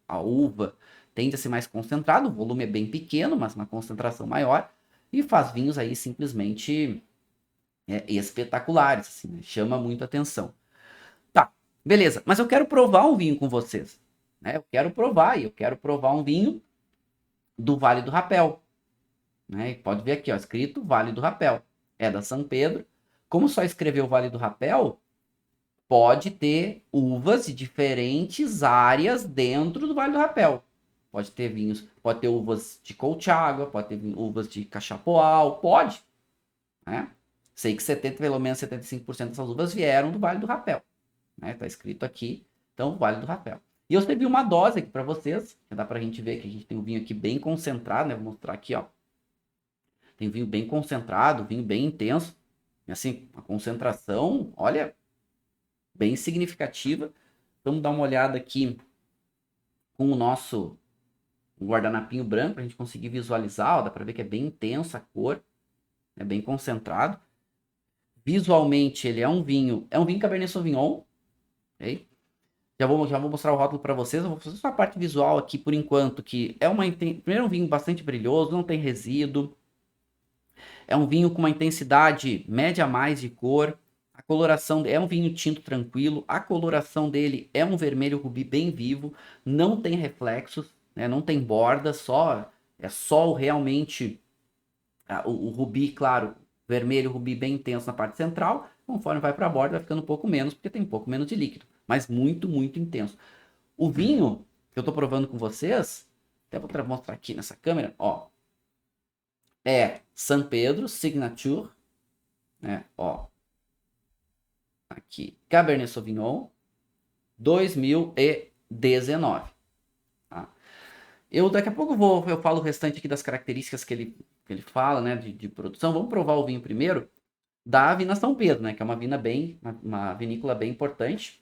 a uva tende a ser mais concentrada, o volume é bem pequeno, mas uma concentração maior, e faz vinhos aí simplesmente espetaculares, assim, né? Chama muito atenção. Tá, beleza, mas eu quero provar um vinho com vocês, né? Eu quero provar um vinho do Vale do Rapel. Né? Pode ver aqui, ó, escrito Vale do Rapel. É da São Pedro. Como só escreveu Vale do Rapel, pode ter uvas de diferentes áreas dentro do Vale do Rapel. Pode ter vinhos, pode ter uvas de Colchagua, pode ter uvas de Cachapoal, pode. Né? Sei que pelo menos 75% dessas uvas vieram do Vale do Rapel. Né? Tá escrito aqui, então, Vale do Rapel. E eu servi uma dose aqui para vocês, que dá pra gente ver que a gente tem um vinho aqui bem concentrado, né? Vou mostrar aqui, ó. Tem vinho bem concentrado, vinho bem intenso. E assim, a concentração, olha, bem significativa. Vamos dar uma olhada aqui com o nosso guardanapinho branco, para a gente conseguir visualizar. Ó, dá para ver que é bem intensa a cor, é bem concentrado. Visualmente, ele é um vinho Cabernet Sauvignon. Okay? Já vou mostrar o rótulo para vocês. Eu vou fazer só a parte visual aqui por enquanto, que é primeiro um vinho bastante brilhoso, não tem resíduo. É um vinho com uma intensidade média a mais de cor. A coloração é um vinho tinto tranquilo. A coloração dele é um vermelho rubi bem vivo. Não tem reflexos, né? Não tem borda, é só realmente o rubi, claro, vermelho rubi bem intenso na parte central. Conforme vai para a borda, vai ficando um pouco menos, porque tem um pouco menos de líquido. Mas muito, muito intenso. O vinho que eu estou provando com vocês, até vou mostrar aqui nessa câmera, ó. É San Pedro Signature, né? Ó, aqui Cabernet Sauvignon 2019. Tá? Eu daqui a pouco eu falo o restante aqui das características que ele fala, né, de produção. Vamos provar o vinho primeiro da Vina São Pedro, né, que é uma vinícola bem importante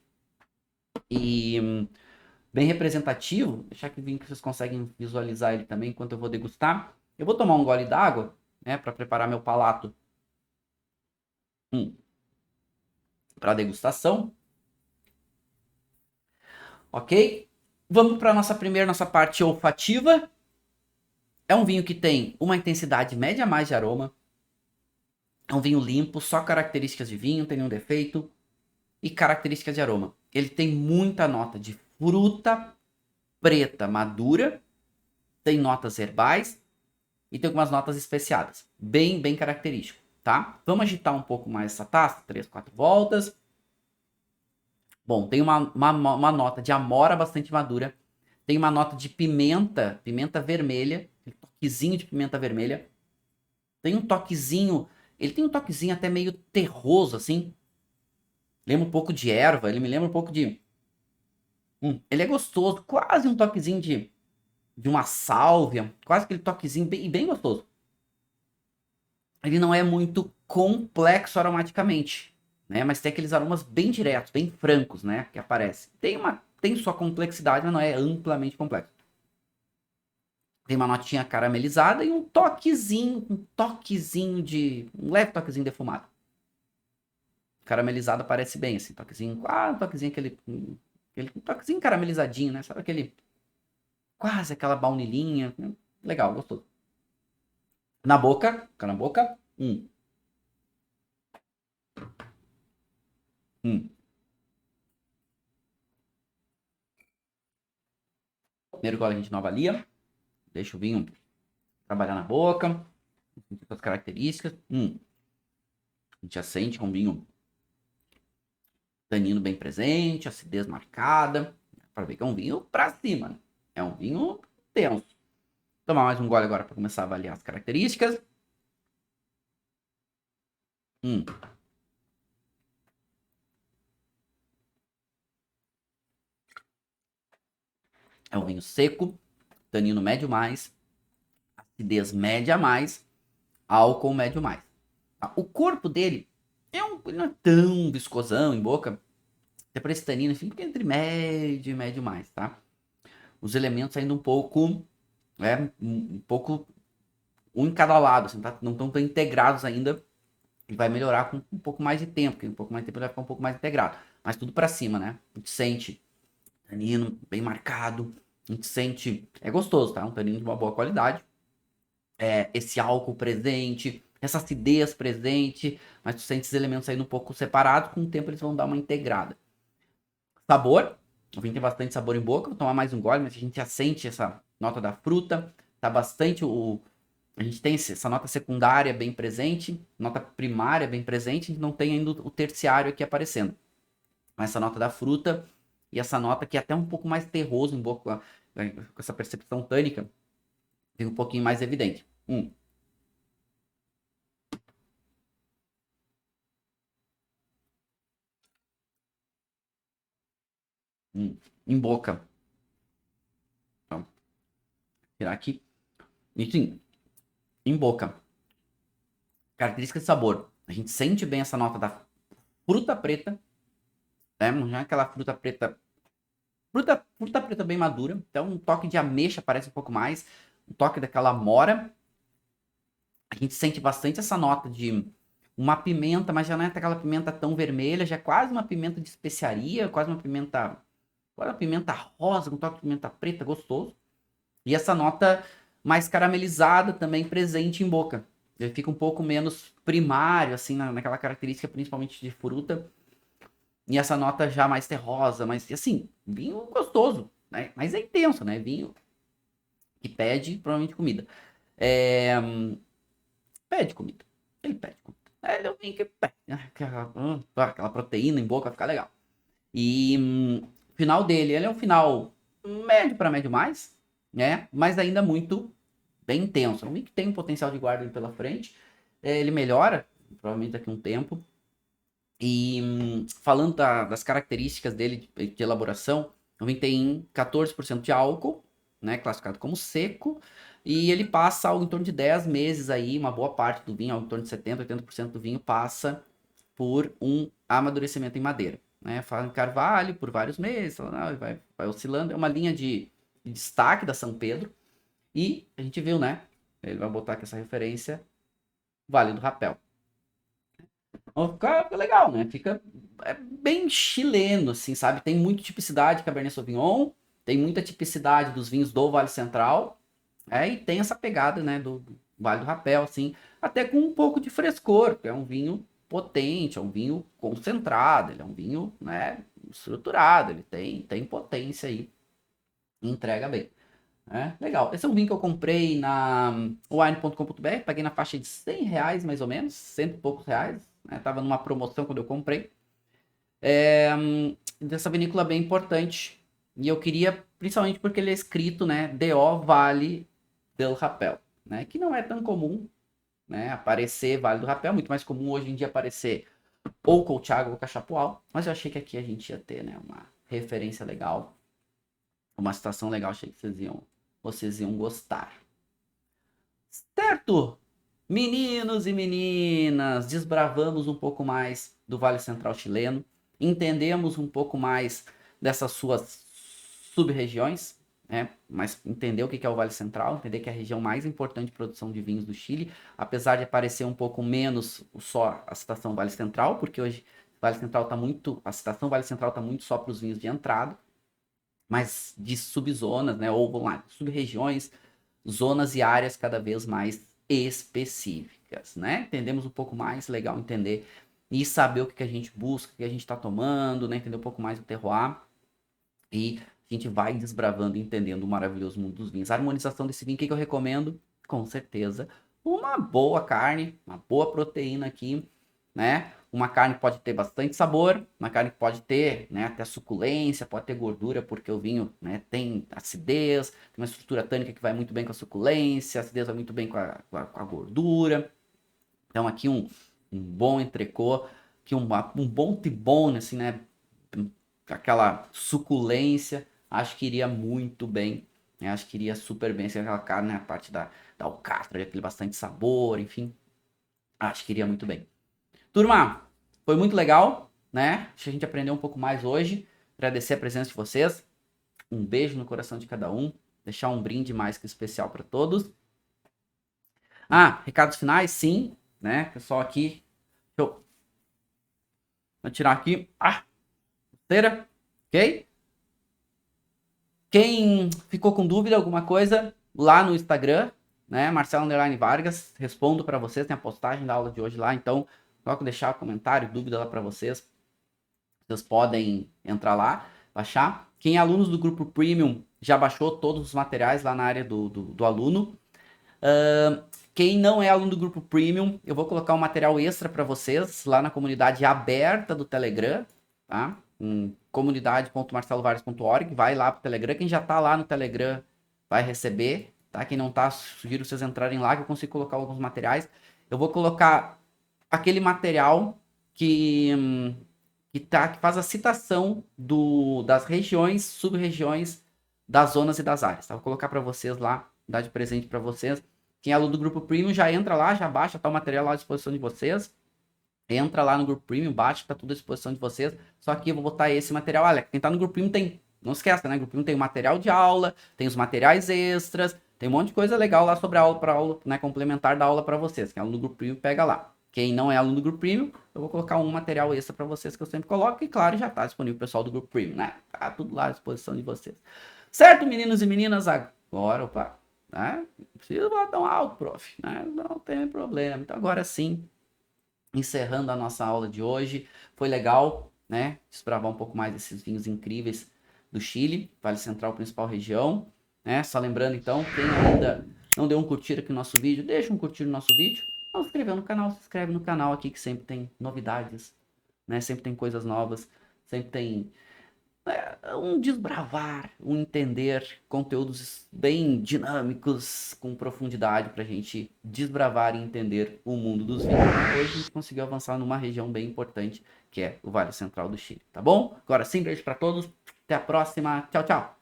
e bem representativo. Deixar aqui o vinho que vocês conseguem visualizar ele também enquanto eu vou degustar. Eu vou tomar um gole d'água, né, para preparar meu palato para degustação. Ok? Vamos para nossa parte olfativa. É um vinho que tem uma intensidade média a mais de aroma. É um vinho limpo, só características de vinho, não tem nenhum defeito. E características de aroma. Ele tem muita nota de fruta preta madura, tem notas herbais e tem algumas notas especiadas. Bem, bem característico, tá? Vamos agitar um pouco mais essa taça, 3, 4 voltas. Bom, tem uma nota de amora bastante madura. Tem uma nota de pimenta vermelha, um toquezinho de pimenta vermelha. Tem um toquezinho, ele tem um toquezinho até meio terroso, assim. Lembra um pouco de erva, ele me lembra um pouco de... ele é gostoso, quase um toquezinho de uma sálvia, quase aquele toquezinho bem, bem gostoso. Ele não é muito complexo aromaticamente, né? Mas tem aqueles aromas bem diretos, bem francos, né? Que aparecem. Tem sua complexidade, mas não é amplamente complexo. Tem uma notinha caramelizada e um toquezinho um leve toquezinho defumado. Caramelizado parece bem, assim, toquezinho, quase um toquezinho aquele toquezinho caramelizadinho, né? Sabe aquele, quase aquela baunilhinha, legal, gostoso. Na boca, fica na boca, Primeiro gole a gente não avalia, deixa o vinho trabalhar na boca, com as características, a gente já sente um vinho tanino bem presente, acidez marcada, para ver que é um vinho pra cima, né? É um vinho tenso. Vou tomar mais um gole agora para começar a avaliar as características. É um vinho seco, tanino médio mais, acidez média mais, álcool médio mais. O corpo dele ele não é tão viscosão em boca, até para esse tanino, enfim, fica entre médio e médio mais, tá? Os elementos ainda um pouco um em cada lado, assim, tá? Não estão tão integrados ainda. E vai melhorar com um pouco mais de tempo, porque um pouco mais de tempo ele vai ficar um pouco mais integrado. Mas tudo para cima, né? A gente sente tanino bem marcado, a gente sente... É gostoso, tá? Um tanino de uma boa qualidade. Esse álcool presente, essa acidez presente, mas tu sente esses elementos saindo um pouco separados, com o tempo eles vão dar uma integrada. Sabor, o vinho tem bastante sabor em boca, vou tomar mais um gole, mas a gente já sente essa nota da fruta, tá bastante a gente tem essa nota secundária bem presente, nota primária bem presente, a gente não tem ainda o terciário aqui aparecendo. Mas essa nota da fruta e essa nota que é até um pouco mais terroso em boca, com essa percepção tânica, tem um pouquinho mais evidente. Em boca. Então, tirar aqui. Enfim, em boca. Característica de sabor. A gente sente bem essa nota da fruta preta, né? Não é aquela fruta preta. Fruta preta bem madura. Então, um toque de ameixa parece um pouco mais. Um toque daquela amora. A gente sente bastante essa nota de uma pimenta, mas já não é aquela pimenta tão vermelha, já é quase uma pimenta de especiaria, quase uma pimenta rosa, com um toque de pimenta preta, gostoso. E essa nota mais caramelizada também presente em boca. Ele fica um pouco menos primário, assim, naquela característica principalmente de fruta. E essa nota já mais terrosa, mas assim, vinho gostoso, né? Mas é intenso, né? Vinho que pede, provavelmente, comida. É... Pede comida. Ele pede comida. Ele é um vinho que pede. Aquela proteína em boca vai ficar legal. E o final dele, ele é um final médio para médio mais, né? Mas ainda muito bem intenso. É um vinho que tem um potencial de guarda pela frente. Ele melhora, provavelmente daqui a um tempo. E falando das características dele de elaboração, o vinho tem 14% de álcool, né, classificado como seco, e ele passa algo em torno de 10 meses aí, uma boa parte do vinho, algo em torno de 70, 80% do vinho passa por um amadurecimento em madeira. Né? Fala em carvalho por vários meses, vai oscilando, é uma linha de destaque da São Pedro, e a gente viu, né, ele vai botar aqui essa referência, Vale do Rapel. Então fica legal, né? Fica bem chileno, assim, sabe? Tem muita tipicidade de Cabernet Sauvignon, tem muita tipicidade dos vinhos do Vale Central, e tem essa pegada, né, do Vale do Rapel, assim, até com um pouco de frescor, porque é um vinho potente, é um vinho concentrado, ele é um vinho, né, estruturado, ele tem potência aí, entrega bem. Legal. Esse é um vinho que eu comprei na wine.com.br, paguei na faixa de R$ 100 mais ou menos, cento e poucos reais, né? Tava numa promoção quando eu comprei. Dessa vinícola bem importante. E eu queria, principalmente porque ele é escrito, né, DO Vale del Rapel, né? Que não é tão comum, né, aparecer Vale do Rapel, muito mais comum hoje em dia aparecer ou Colchagua ou Cachapoal, mas eu achei que aqui a gente ia ter, né, uma referência legal, uma citação legal, achei que vocês iam gostar. Certo? Meninos e meninas, desbravamos um pouco mais do Vale Central chileno, entendemos um pouco mais dessas suas sub-regiões, né? Mas entender o que é o Vale Central, entender que é a região mais importante de produção de vinhos do Chile, apesar de aparecer um pouco menos só a citação Vale Central, porque hoje Vale Central tá muito, a citação Vale Central está muito só para os vinhos de entrada, mas de subzonas, né? Ou vamos lá, sub-regiões, zonas e áreas cada vez mais específicas, né? Entendemos um pouco mais, legal entender e saber o que a gente busca, o que a gente está tomando, né? Entender um pouco mais do terroir e a gente vai desbravando e entendendo o maravilhoso mundo dos vinhos. A harmonização desse vinho, o que eu recomendo? Com certeza, uma boa carne, uma boa proteína aqui, né? Uma carne pode ter bastante sabor, uma carne pode ter, né, até suculência, pode ter gordura, porque o vinho, né, tem acidez, tem uma estrutura tânica que vai muito bem com a suculência, a acidez vai muito bem com a gordura. Então aqui um bom entrecô, aqui um bom tibone, assim, né, aquela suculência, acho que iria muito bem, né, acho que iria super bem, assim, aquela carne, né, a parte da alcatra, aquele bastante sabor, enfim, acho que iria muito bem. Turma, foi muito legal, né? Acho que a gente aprendeu um pouco mais hoje. Agradecer a presença de vocês. Um beijo no coração de cada um. Deixar um brinde mais que especial para todos. Recados finais, sim, né? Pessoal aqui. Deixa eu vou tirar aqui. Cera, ok? Quem ficou com dúvida, alguma coisa, lá no Instagram, né? Marcelo Vargas, respondo para vocês. Tem a postagem da aula de hoje lá, então coloco deixar comentário, dúvida lá para vocês. Vocês podem entrar lá, baixar. Quem é alunos do grupo Premium já baixou todos os materiais lá na área do aluno. Quem não é aluno do grupo Premium, eu vou colocar um material extra para vocês lá na comunidade aberta do Telegram, tá? Comunidade.marcelovargas.org, vai lá pro Telegram. Quem já tá lá no Telegram vai receber, tá? Quem não tá, sugiro vocês entrarem lá que eu consigo colocar alguns materiais. Eu vou colocar aquele material que faz a citação das regiões, sub-regiões, das zonas e das áreas. Tá? Vou colocar para vocês lá, dar de presente para vocês. Quem é aluno do grupo Premium já entra lá, já baixa, tá o material lá à disposição de vocês. Entra lá no grupo Premium, baixa, tá tudo à disposição de vocês. Só que eu vou botar esse material. Olha, quem tá no grupo Premium tem, não esquece, né? O grupo Premium tem o material de aula, tem os materiais extras, tem um monte de coisa legal lá sobre a aula, para aula, né, complementar da aula para vocês. Quem é aluno do grupo Premium, pega lá. Quem não é aluno do grupo Premium, eu vou colocar um material extra para vocês que eu sempre coloco. E claro, já tá disponível pro pessoal do grupo Premium, né? Tá tudo lá à disposição de vocês. Certo, meninos e meninas? Agora, opa, né? Preciso botar um alto, prof, né? Não tem problema. Então agora sim, encerrando a nossa aula de hoje. Foi legal, né? Desbravar um pouco mais desses vinhos incríveis do Chile, Vale Central, principal região, né? Só lembrando então, quem ainda não deu um curtir aqui no nosso vídeo, deixa um curtir no nosso vídeo. Não se inscreveu no canal, se inscreve no canal aqui que sempre tem novidades, né? Sempre tem coisas novas, sempre tem um desbravar, um entender, conteúdos bem dinâmicos, com profundidade pra gente desbravar e entender o mundo dos vinhos. Hoje a gente conseguiu avançar numa região bem importante, que é o Vale Central do Chile, tá bom? Agora sim, beijo pra todos, até a próxima, tchau, tchau!